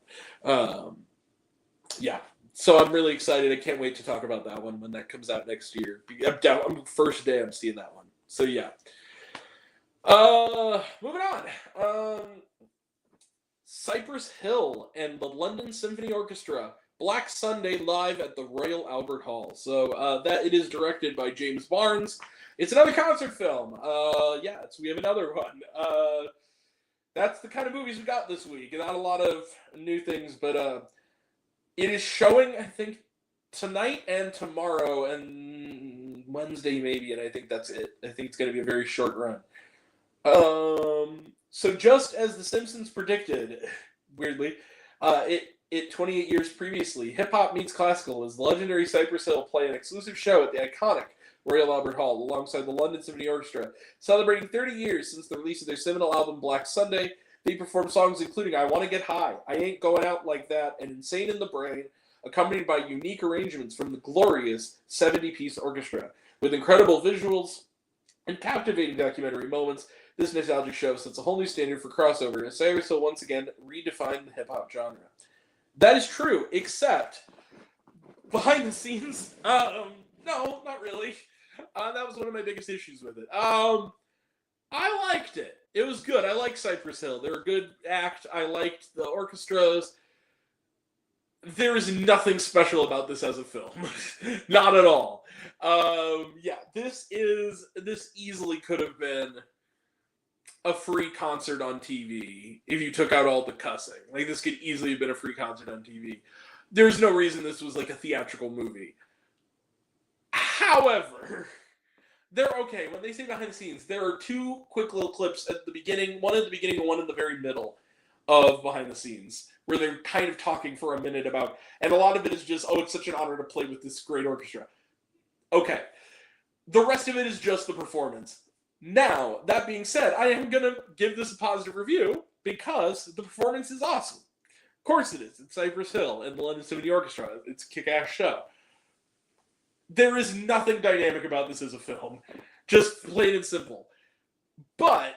So I'm really excited. I can't wait to talk about that one when that comes out next year. First day I'm seeing that one. So yeah. Moving on. Cypress Hill and the London Symphony Orchestra. Black Sunday live at the Royal Albert Hall. So that it is directed by James Barnes. It's another concert film. We have another one. That's the kind of movies we got this week. Not a lot of new things, but it is showing, I think, tonight and tomorrow and Wednesday maybe, and I think that's it. I think it's going to be a very short run. So just as The Simpsons predicted, weirdly, it 28 years previously, Hip Hop Meets Classical as the legendary Cypress Hill play an exclusive show at the iconic Royal Albert Hall alongside the London Symphony Orchestra. Celebrating 30 years since the release of their seminal album Black Sunday, they perform songs including I Wanna Get High, I Ain't Going Out Like That, and Insane in the Brain, accompanied by unique arrangements from the glorious 70-piece orchestra. With incredible visuals and captivating documentary moments, this nostalgic show sets a whole new standard for crossover, as Cypress Hill once again redefined the hip-hop genre. That is true, except behind the scenes, no, not really. That was one of my biggest issues with it. I liked it. It was good. I like Cypress Hill. They're a good act. I liked the orchestras. There is nothing special about this as a film. Not at all. This easily could have been a free concert on TV if you took out all the cussing. Like, this could easily have been a free concert on TV. There's no reason this was like a theatrical movie. However, when they say behind the scenes, there are two quick little clips at the beginning, one at the beginning and one in the very middle of behind the scenes, where they're kind of talking for a minute about, and a lot of it is just, it's such an honor to play with this great orchestra. Okay. The rest of it is just the performance. Now, that being said, I am going to give this a positive review because the performance is awesome. Of course it is. It's Cypress Hill and the London Symphony Orchestra. It's a kick-ass show. There is nothing dynamic about this as a film. Just plain and simple. But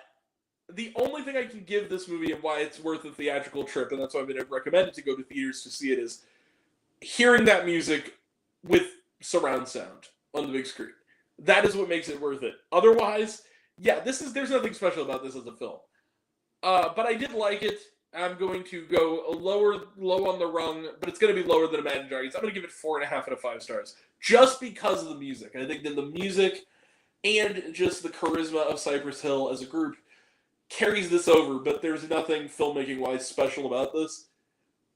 the only thing I can give this movie and why it's worth a theatrical trip, and that's why I'm going to recommend it to go to theaters to see it, is hearing that music with surround sound on the big screen. That is what makes it worth it. Otherwise, there's nothing special about this as a film. But I did like it. I'm going to go low on the rung, but it's going to be lower than Imagine Dragons. I'm going to give it 4.5 out of 5 stars. Just because of the music. I think that the music and just the charisma of Cypress Hill as a group carries this over, but there's nothing filmmaking-wise special about this.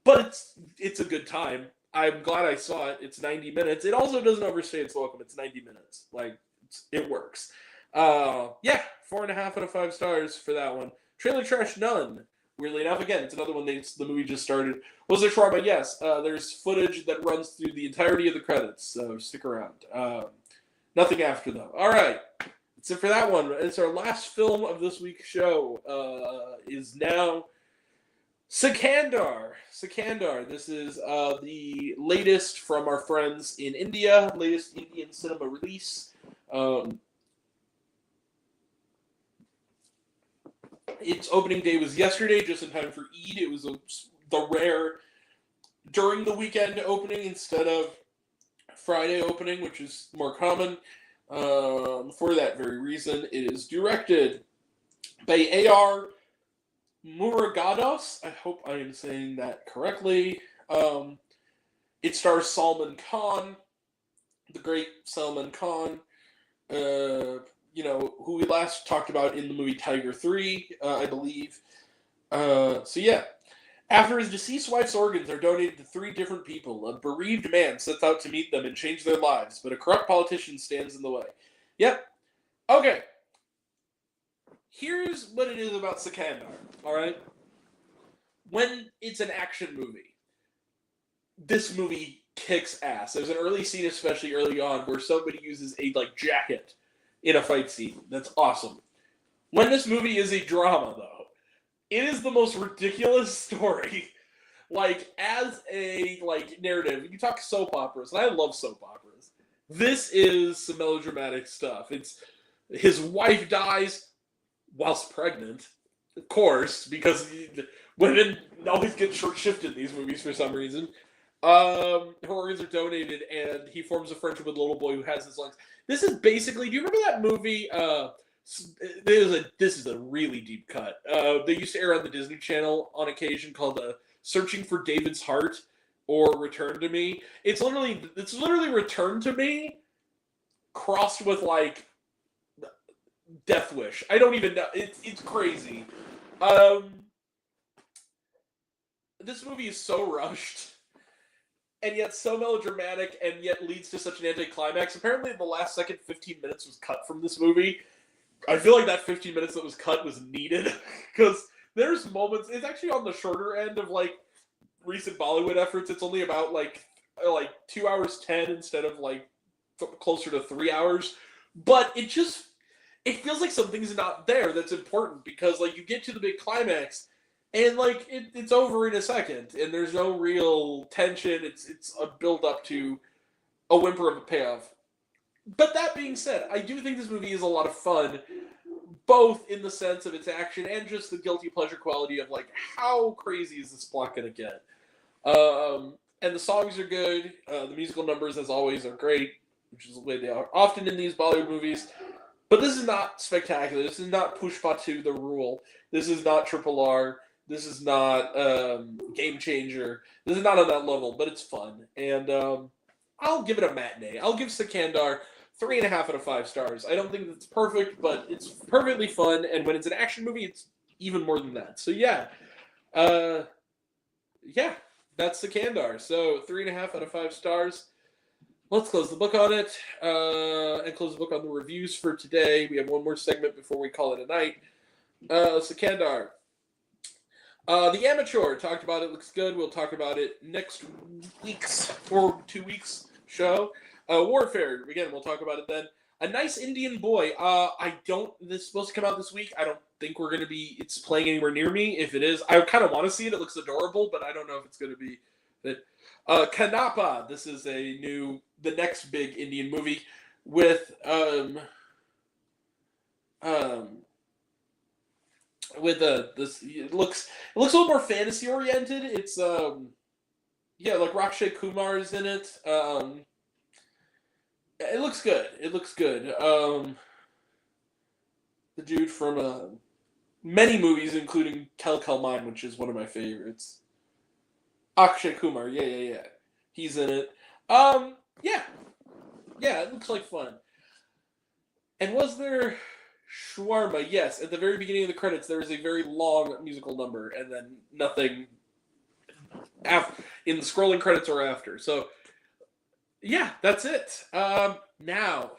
But it's a good time. I'm glad I saw it. It's 90 minutes. It also doesn't overstay its welcome. It's 90 minutes. It works. 4.5 out of 5 stars for that one. Trailer Trash None. Weirdly enough, again, it's another one the movie just started. Was there shawarma? Yes. There's footage that runs through the entirety of the credits, so stick around. Nothing after, though. All right. That's it for that one. It's our last film of this week's show. Is now Sikandar. This is the latest from our friends in India, latest Indian cinema release. Its opening day was yesterday, just in time for Eid. It was the rare during the weekend opening instead of Friday opening, which is more common. For that very reason, it is directed by A.R. Murugadoss. I hope I am saying that correctly. It stars Salman Khan, the great Salman Khan, who we last talked about in the movie Tiger 3, I believe. After his deceased wife's organs are donated to 3 different people, a bereaved man sets out to meet them and change their lives, but a corrupt politician stands in the way. Yep. Okay. Here's what it is about Sikandar, alright? When it's an action movie, this movie kicks ass. There's an early scene, especially early on, where somebody uses a, jacket in a fight scene. That's awesome. When this movie is a drama, though, it is the most ridiculous story. As a, narrative, you talk soap operas, and I love soap operas. This is some melodramatic stuff. It's his wife dies whilst pregnant, of course, because women always get short-shifted in these movies for some reason. Her organs are donated, and he forms a friendship with a little boy who has his lungs. This is basically. Do you remember that movie? This is a really deep cut. They used to air on the Disney Channel on occasion called "Searching for David's Heart" or "Return to Me." It's literally "Return to Me" crossed with like Death Wish. I don't even know. It's crazy. This movie is so rushed and yet so melodramatic, and yet leads to such an anticlimax. Apparently, the last second 15 minutes was cut from this movie. I feel like that 15 minutes that was cut was needed, because there's moments. It's actually on the shorter end of like recent Bollywood efforts. It's only about like 2 hours 10 instead of like closer to 3 hours. But it feels like something's not there that's important, because like you get to the big climax and like it's over in a second, and there's no real tension. It's a build up to a whimper of a payoff. But that being said, I do think this movie is a lot of fun, both in the sense of its action and just the guilty pleasure quality of like how crazy is this plot gonna get. And the songs are good. The musical numbers, as always, are great, which is the way they are often in these Bollywood movies. But this is not spectacular. This is not Pushpa 2 The Rule. This is not Triple R. This is not Game Changer. This is not on that level, but it's fun. And I'll give it a matinee. I'll give Sikandar 3.5 out of 5 stars. I don't think it's perfect, but it's perfectly fun. And when it's an action movie, it's even more than that. So yeah, that's Sikandar. So 3.5 out of 5 stars. Let's close the book on it, and close the book on the reviews for today. We have one more segment before we call it a night. Sikandar. The Amateur, talked about it, looks good. We'll talk about it next week's or 2 weeks show. Warfare, again, we'll talk about it then. A Nice Indian Boy. This is supposed to come out this week. I don't think it's playing anywhere near me. If it is, I kind of want to see it. It looks adorable, but I don't know if it's going to be it. Kanapa. This is the next big Indian movie with this. It looks a little more fantasy oriented. It's like Rakshay Kumar is in it. It looks good. The dude from many movies, including Kel Kel Mine, which is one of my favorites. Akshay Kumar, yeah. He's in it. It looks like fun. And was there Shawarma? Yes, at the very beginning of the credits, there is a very long musical number, and then nothing in the scrolling credits or after. So, yeah, that's it. Now,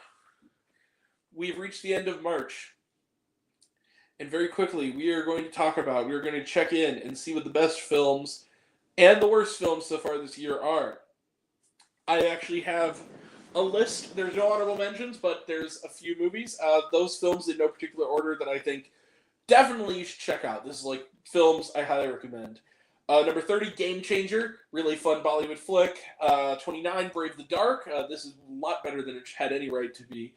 we've reached the end of March. And very quickly, we are going to check in and see what the best films and the worst films so far this year are. I actually have a list. There's no honorable mentions, but there's a few movies. Those films in no particular order that I think definitely you should check out. This is like films I highly recommend. Number 30, Game Changer. Really fun Bollywood flick. 29, Brave the Dark. This is a lot better than it had any right to be,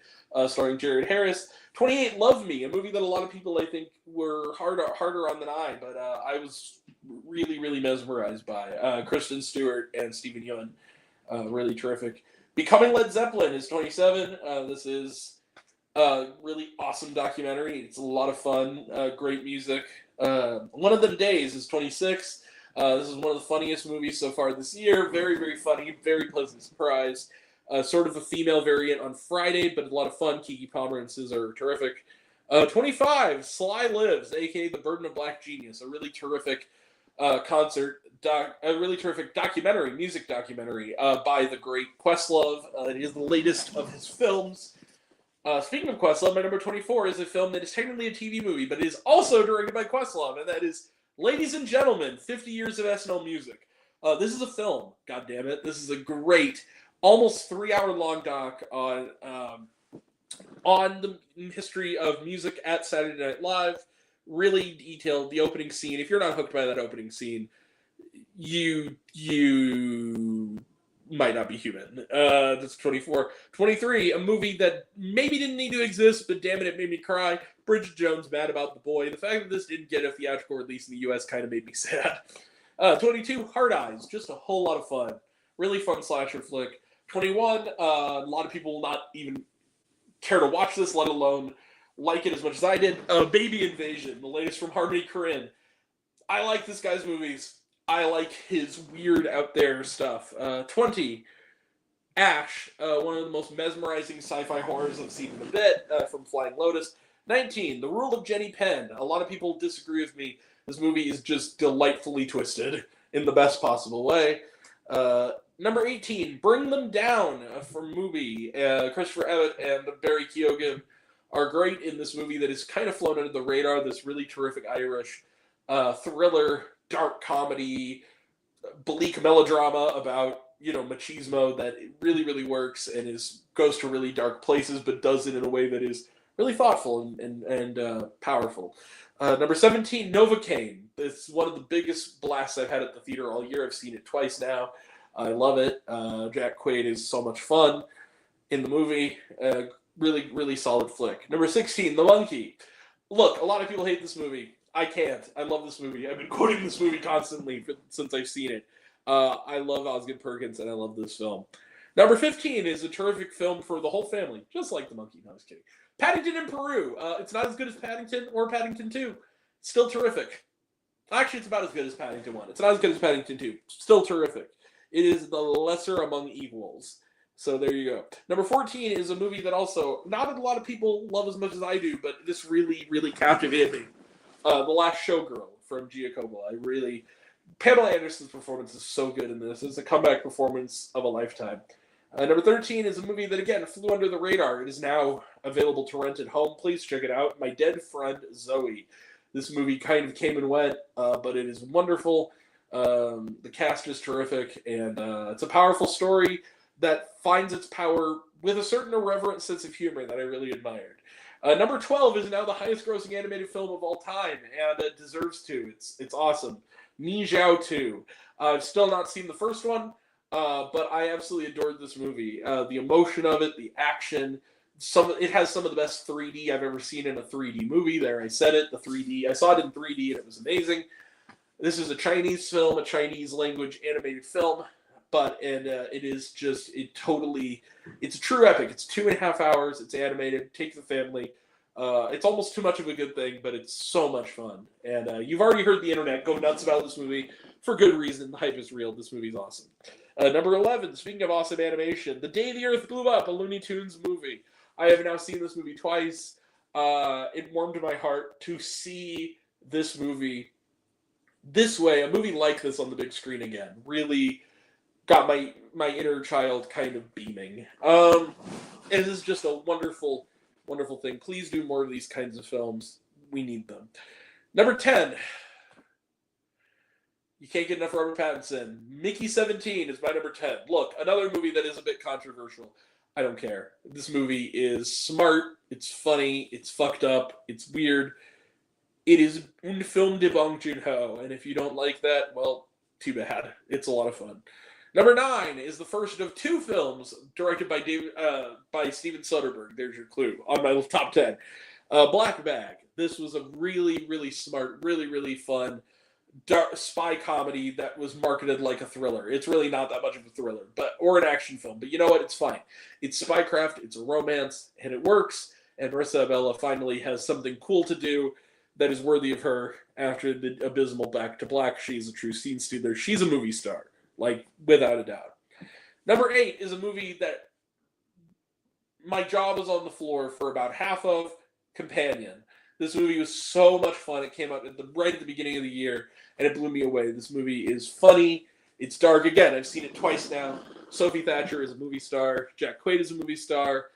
starring Jared Harris. 28, Love Me, a movie that a lot of people, I think, were harder on than I, but I was really, really mesmerized by. Kristen Stewart and Stephen Yeun. Really terrific. Becoming Led Zeppelin is 27. This is a really awesome documentary. It's a lot of fun. Great music. One of Them Days is 26. This is one of the funniest movies so far this year. Very, very funny. Very pleasant surprise. Sort of a female variant on Friday, but a lot of fun. Keke Palmer and SZA are terrific. 25, Sly Lives, a.k.a. The Burden of Black Genius. A really terrific a really terrific music documentary by the great Questlove. It is the latest of his films. Speaking of Questlove, my number 24 is a film that is technically a TV movie, but it is also directed by Questlove, and that is Ladies and Gentlemen, 50 Years of SNL Music. This is a film, goddammit. This is a great, almost 3-hour-long doc on the history of music at Saturday Night Live. Really detailed. The opening scene. If you're not hooked by that opening scene, you might not be human. That's 24. 23, a movie that maybe didn't need to exist, but damn it made me cry. Bridget Jones, Mad About the Boy. The fact that this didn't get a theatrical release in the US kind of made me sad. 22, Hard Eyes. Just a whole lot of fun. Really fun slasher flick. 21, a lot of people will not even care to watch this, let alone like it as much as I did. Baby Invasion, the latest from Harmony Korine. I like this guy's movies. I like his weird out there stuff. 20, Ash, one of the most mesmerizing sci-fi horrors I've seen in a bit, from Flying Lotus. 19, The Rule of Jenny Penn. A lot of people disagree with me. This movie is just delightfully twisted in the best possible way. Number 18, Bring Them Down, from MUBI. Christopher Abbott and Barry Keoghan are great in this movie that is kind of flown under the radar. This really terrific Irish thriller, dark comedy, bleak melodrama about, machismo that really, really works and goes to really dark places, but does it in a way that is really thoughtful and powerful. Number 17, Novocaine. It's one of the biggest blasts I've had at the theater all year. I've seen it twice now. I love it. Jack Quaid is so much fun in the movie. Really, really solid flick. Number 16, The Monkey. Look, a lot of people hate this movie. I can't. I love this movie. I've been quoting this movie constantly since I've seen it. I love Osgood Perkins, and I love this film. Number 15 is a terrific film for the whole family, just like The Monkey. No, I was kidding. Paddington in Peru. It's not as good as Paddington or Paddington 2. Still terrific. Actually, it's about as good as Paddington 1. It's not as good as Paddington 2. Still terrific. It is the lesser among equals. So there you go. Number 14 is a movie that also not a lot of people love as much as I do, but this really, really captivated me. The Last Showgirl from Gia Coppola. Pamela Anderson's performance is so good in this. It's a comeback performance of a lifetime. Number 13 is a movie that, again, flew under the radar. It is now available to rent at home. Please check it out. My Dead Friend Zoe. This movie kind of came and went, but it is wonderful. The cast is terrific, and it's a powerful story that finds its power with a certain irreverent sense of humor that I really admired. Number 12 is now the highest-grossing animated film of all time, and it deserves to. It's awesome. Mi Zhao 2. I've still not seen the first one, but I absolutely adored this movie. The emotion of it, the action. It has some of the best 3D I've ever seen in a 3D movie. There, I said it. The 3D. I saw it in 3D, and it was amazing. This is a Chinese film, a Chinese language animated film, it is just it's a true epic. It's 2.5 hours. It's animated. Take the family. It's almost too much of a good thing, but it's so much fun. And you've already heard the internet go nuts about this movie for good reason. The hype is real. This movie's awesome. Number 11, speaking of awesome animation, The Day the Earth Blew Up, a Looney Tunes movie. I have now seen this movie twice. It warmed my heart to see this movie this way, a movie like this on the big screen again. Really got my inner child kind of beaming. It is just a wonderful, wonderful thing. Please do more of these kinds of films. We need them. Number 10. You can't get enough Robert Pattinson. Mickey 17 is my number 10. Look, another movie that is a bit controversial. I don't care. This movie is smart. It's funny. It's fucked up. It's weird. It is un film de Bong Joon-ho. And if you don't like that, well, too bad. It's a lot of fun. Number 9 is the first of 2 films directed by Steven Soderbergh. There's your clue on my top 10. Black Bag. This was a really, really smart, really, really fun dark spy comedy that was marketed like a thriller. It's really not that much of a thriller, or an action film. But you know what? It's fine. It's spycraft. It's a romance, and it works. And Marissa Abela finally has something cool to do that is worthy of her after the abysmal Back to Black. She's a true scene stealer. She's a movie star. Like, without a doubt. Number 8 is a movie that my jaw was on the floor for about half of, Companion. This movie was so much fun. It came out right at the beginning of the year, and it blew me away. This movie is funny. It's dark. Again, I've seen it twice now. Sophie Thatcher is a movie star. Jack Quaid is a movie star.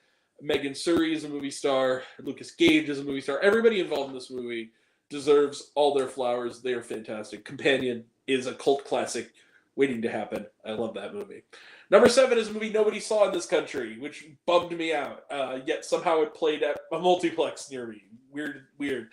Megan Suri is a movie star. Lucas Gage is a movie star. Everybody involved in this movie deserves all their flowers. They are fantastic. Companion is a cult classic waiting to happen. I love that movie. Number 7 is a movie nobody saw in this country, which bummed me out. Yet somehow it played at a multiplex near me. Weird.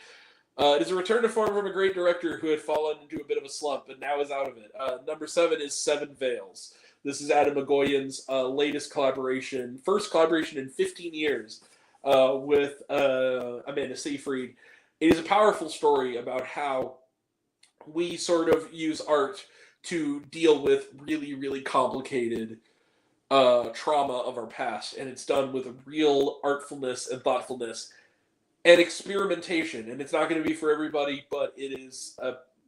It is a return to form from a great director who had fallen into a bit of a slump, but now is out of it. Number 7 is Seven Veils. This is Adam McGoyan's latest collaboration, first collaboration in 15 years with Amanda Seyfried. It is a powerful story about how we sort of use art to deal with really, really complicated trauma of our past, and it's done with a real artfulness and thoughtfulness and experimentation. And it's not going to be for everybody, but it is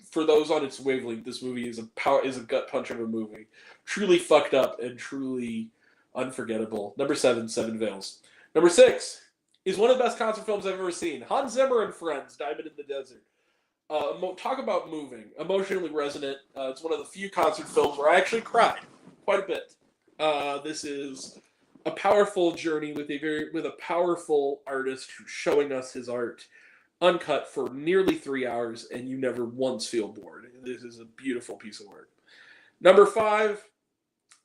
for those on its wavelength. This movie is a gut punch of a movie, truly fucked up and truly unforgettable. Number 7, Seven Veils. Number 6 is one of the best concert films I've ever seen. Hans Zimmer and Friends, Diamond in the Desert. Talk about moving, emotionally resonant. It's one of the few concert films where I actually cried quite a bit. This is a powerful journey with a powerful artist who's showing us his art, uncut for nearly 3 hours, and you never once feel bored. This is a beautiful piece of work. Number 5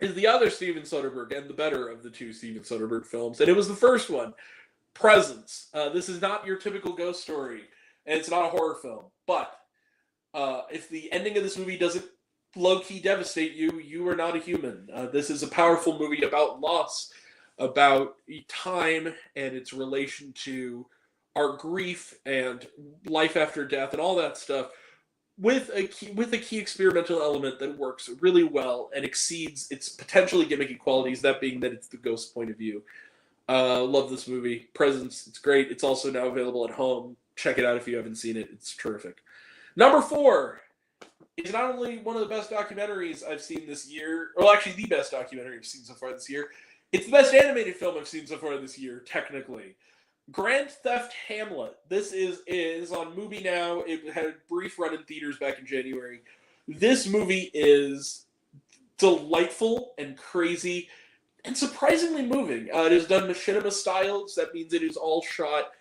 is the other Steven Soderbergh, and the better of the two Steven Soderbergh films, and it was the first one, Presence. This is not your typical ghost story, and it's not a horror film, but if the ending of this movie doesn't low-key devastate you, you are not a human. This is a powerful movie about loss, about time and its relation to our grief and life after death and all that stuff, with a key experimental element that works really well and exceeds its potentially gimmicky qualities, that being that it's the ghost point of view. Love this movie. Presence, it's great. It's also now available at home. Check it out if you haven't seen it. It's terrific. Number 4 is not only one of the best documentaries I've seen this year, or actually the best documentary I've seen so far this year. It's the best animated film I've seen so far this year, technically. Grand Theft Hamlet. This is on Mubi now. It had a brief run in theaters back in January. This movie is delightful and crazy and surprisingly moving. It is done machinima style, so that means it is all shot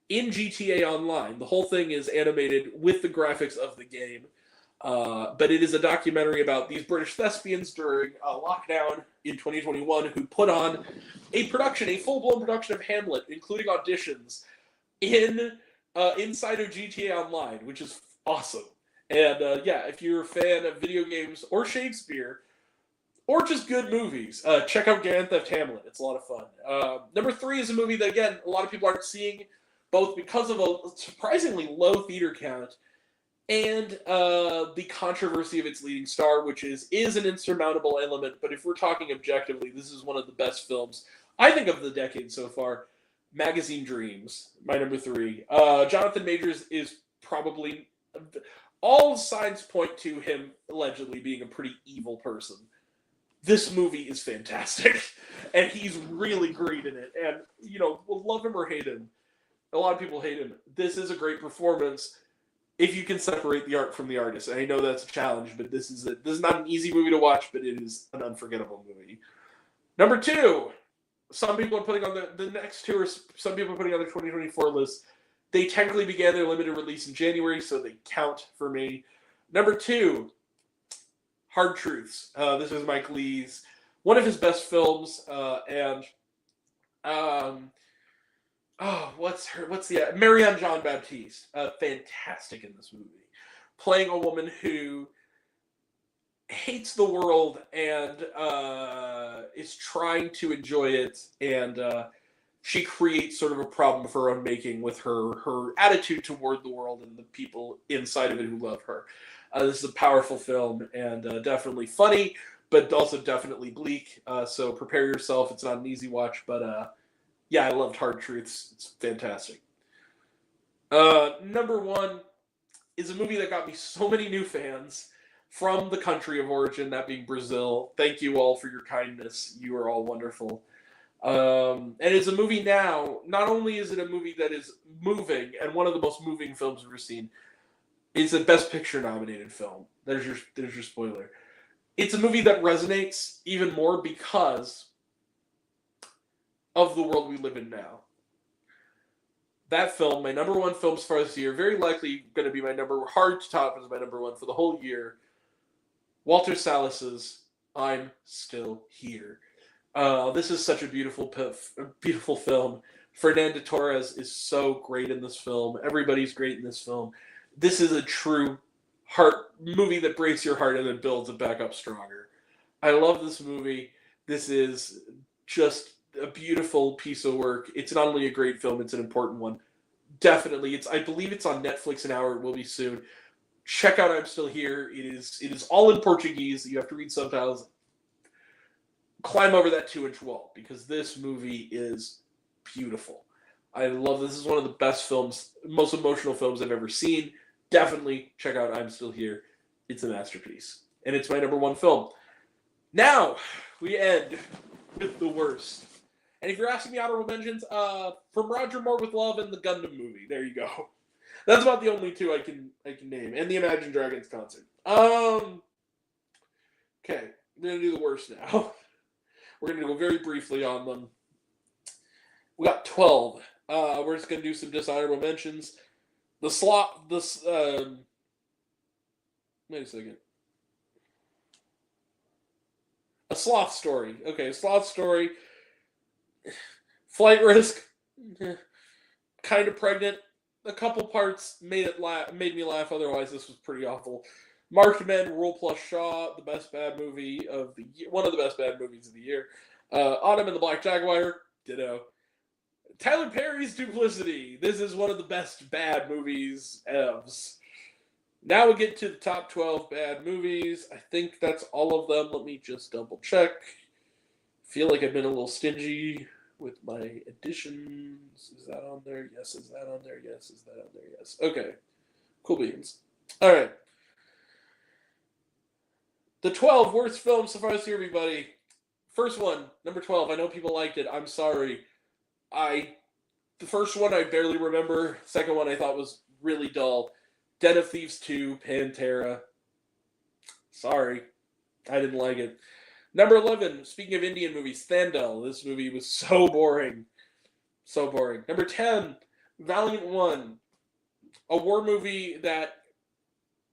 in GTA Online. The whole thing is animated with the graphics of the game. But it is a documentary about these British thespians during a lockdown in 2021 who put on a full-blown production of Hamlet, including auditions, inside of GTA Online, which is awesome. And if you're a fan of video games or Shakespeare, or just good movies, check out Grand Theft Hamlet. It's a lot of fun. Number 3 is a movie that, again, a lot of people aren't seeing, both because of a surprisingly low theater count and the controversy of its leading star, which is an insurmountable element. But if we're talking objectively, this is one of the best films, I think, of the decade so far. Magazine Dreams, my number 3. Jonathan Majors is probably... all signs point to him allegedly being a pretty evil person. This movie is fantastic, and he's really great in it. And, we'll love him or hate him. A lot of people hate him. This is a great performance if you can separate the art from the artist. And I know that's a challenge, but this is not an easy movie to watch, but it is an unforgettable movie. Number 2, some people are putting on the next 2, or some people are putting on the 2024 list. They technically began their limited release in January, so they count for me. Number 2, Hard Truths. This is Mike Leigh's, one of his best films, Marianne Jean-Baptiste, fantastic in this movie, playing a woman who hates the world and is trying to enjoy it, and she creates sort of a problem of her own making with her attitude toward the world and the people inside of it who love her. This is a powerful film, and definitely funny, but also definitely bleak, so prepare yourself. It's not an easy watch, but I loved Hard Truths. It's fantastic. Number 1 is a movie that got me so many new fans from the country of origin, that being Brazil. Thank you all for your kindness. You are all wonderful. And it's a movie now, not only is it a movie that is moving, and one of the most moving films I've ever seen, it's a Best Picture nominated film. There's your spoiler. It's a movie that resonates even more because of the world we live in now. That film, my number 1 film so far this year, very likely going to be hard to top as my number 1 for the whole year. Walter Salas's I'm Still Here. This is such a beautiful film. Fernanda Torres is so great in this film. Everybody's great in this film. This is a true heart movie that breaks your heart and then builds it back up stronger. I love this movie. This is just a beautiful piece of work. It's not only a great film, it's an important one. Definitely. I believe it's on Netflix now, or it will be soon. check out I'm Still Here. It is all in Portuguese. You have to read subtitles. Climb over that 2-inch wall because this movie is beautiful. I love this. This is one of the best films, most emotional films I've ever seen. Definitely check out I'm Still Here. It's a masterpiece. And it's my number one film. Now, we end with the worst. And if you're asking me honorable mentions, From Roger Moore with Love and the Gundam movie. There you go. That's about the only two I can name. And the Imagine Dragons concert. Okay. We're going to do the worst now. We're going to go very briefly on them. We got 12. We're just going to do some dishonorable mentions. Wait a second. A Sloth Story. Okay, Sloth Story. Flight Risk. Kind of pregnant. A couple parts made me laugh. Otherwise, this was pretty awful. Marked Men, Rule Plus Shaw, the best bad movie of the year, one of the best bad movies of the year. Autumn and the Black Jaguar, ditto. Tyler Perry's Duplicity. This is one of the best bad movies evs. Now we get to the top 12 bad movies. I think that's all of them. Let me just double check. Feel like I've been a little stingy with my additions. Is that on there? Yes. Is that on there? Yes. Is that on there? Yes. Okay. Cool beans. All right. The 12 worst films so far this year, everybody. First one, number 12. I know people liked it. I'm sorry. The first one I barely remember. Second one I thought was really dull. Den of Thieves 2, Pantera. Sorry. I didn't like it. Number 11, speaking of Indian movies, Thandel. This movie was so boring. So boring. Number 10, Valiant 1. A war movie that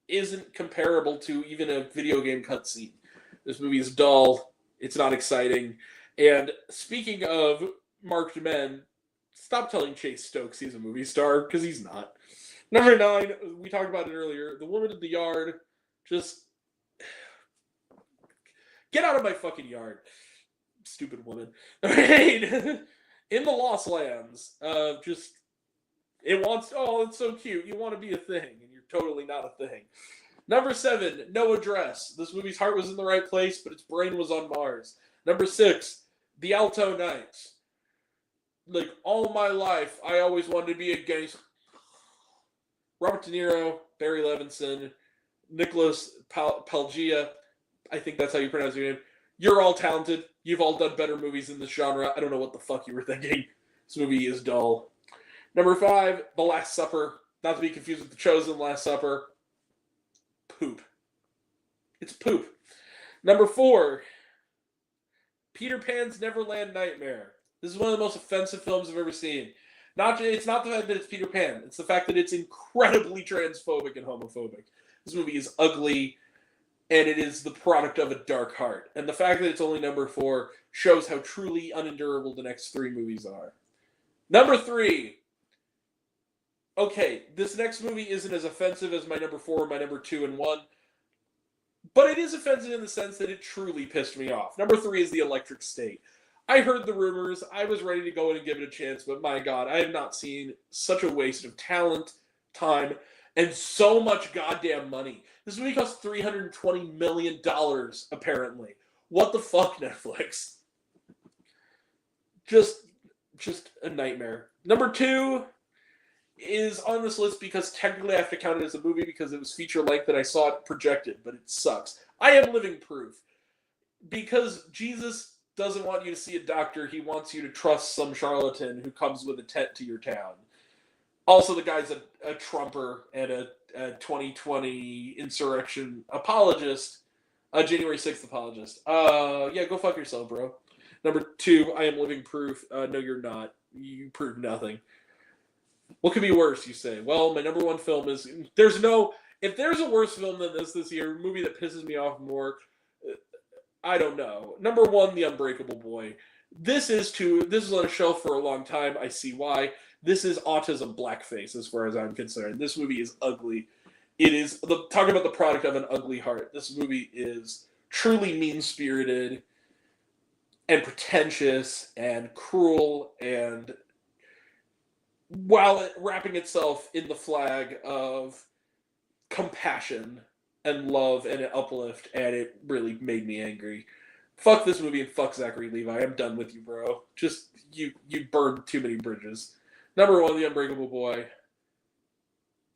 isn't comparable to even a video game cutscene. This movie is dull. It's not exciting. And speaking of Marked Men, stop telling Chase Stokes he's a movie star, because he's not. Number 9, we talked about it earlier, The Woman in the Yard. Just get out of my fucking yard, stupid woman. Number 8, In the Lost Lands. It's so cute. You want to be a thing, and you're totally not a thing. Number 7, No Address. This movie's heart was in the right place, but its brain was on Mars. Number 6, The Alto Knights. Like, all my life, I always wanted to be a gangster. Robert De Niro, Barry Levinson, Nicholas Paglia. I think that's how you pronounce your name. You're all talented. You've all done better movies in this genre. I don't know what the fuck you were thinking. This movie is dull. Number 5, The Last Supper. Not to be confused with The Chosen, Last Supper. Poop. It's poop. Number 4, Peter Pan's Neverland Nightmare. This is one of the most offensive films I've ever seen. It's not the fact that it's Peter Pan. It's the fact that it's incredibly transphobic and homophobic. This movie is ugly, and it is the product of a dark heart. And the fact that it's only number 4 shows how truly unendurable the next 3 movies are. Number 3. Okay, this next movie isn't as offensive as my number 4, my number 2, and 1. But it is offensive in the sense that it truly pissed me off. Number 3 is The Electric State. I heard the rumors. I was ready to go in and give it a chance, but my God, I have not seen such a waste of talent, time, and so much goddamn money. This movie cost $320 million, apparently. What the fuck, Netflix? Just a nightmare. Number 2 is on this list because technically I have to count it as a movie because it was feature length and I saw it projected, but it sucks. I Am Living Proof. Because Jesus doesn't want you to see a doctor, he wants you to trust some charlatan who comes with a tent to your town. Also, the guy's a Trumper and a 2020 insurrection apologist, a January 6th apologist. Yeah, go fuck yourself, bro. Number 2, I Am Living Proof. No, you're not. You proved nothing. What could be worse, you say? Well, my number 1 film is... If there's a worse film than this year, a movie that pisses me off more... I don't know. Number 1, The Unbreakable Boy. This is on a shelf for a long time. I see why. This is autism blackface, as far as I'm concerned. This movie is ugly. It is talk about the product of an ugly heart. This movie is truly mean-spirited and pretentious and cruel, and while wrapping itself in the flag of compassion and love and uplift, and it really made me angry. Fuck this movie and fuck Zachary Levi. I'm done with you, bro. Just you burned too many bridges. Number 1, The Unbreakable Boy.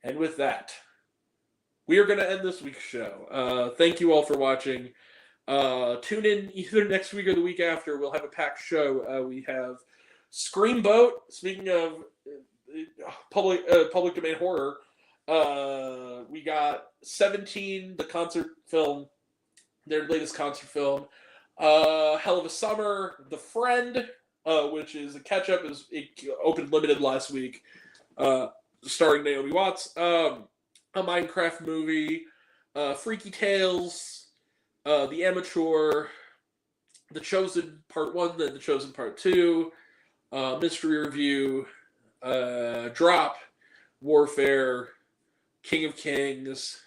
And with that, we are going to end this week's show. Thank you all for watching. Tune in either next week or the week after. We'll have a packed show. We have Screamboat. Speaking of public domain horror, we got 17, the concert film, their latest concert film. Hell of a Summer, The Friend, which is a catch-up. It opened limited last week, starring Naomi Watts. A Minecraft movie, Freaky Tales, The Amateur, The Chosen Part 1, then The Chosen Part 2, Mystery Review, Drop, Warfare, King of Kings,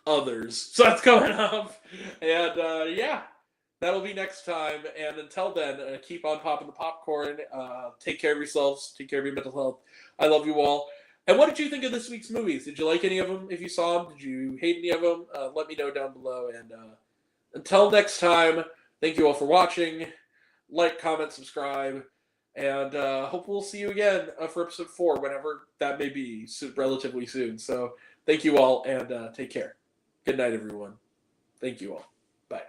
others. So that's coming up. And yeah, that'll be next time. And until then, keep on popping the popcorn. Take care of yourselves. Take care of your mental health. I love you all. And what did you think of this week's movies? Did you like any of them? If you saw them, did you hate any of them? Let me know down below. And until next time, thank you all for watching. Like, comment, subscribe. And hope we'll see you again for episode 4, whenever that may be, relatively soon. So thank you all, and take care. Good night, everyone. Thank you all. Bye.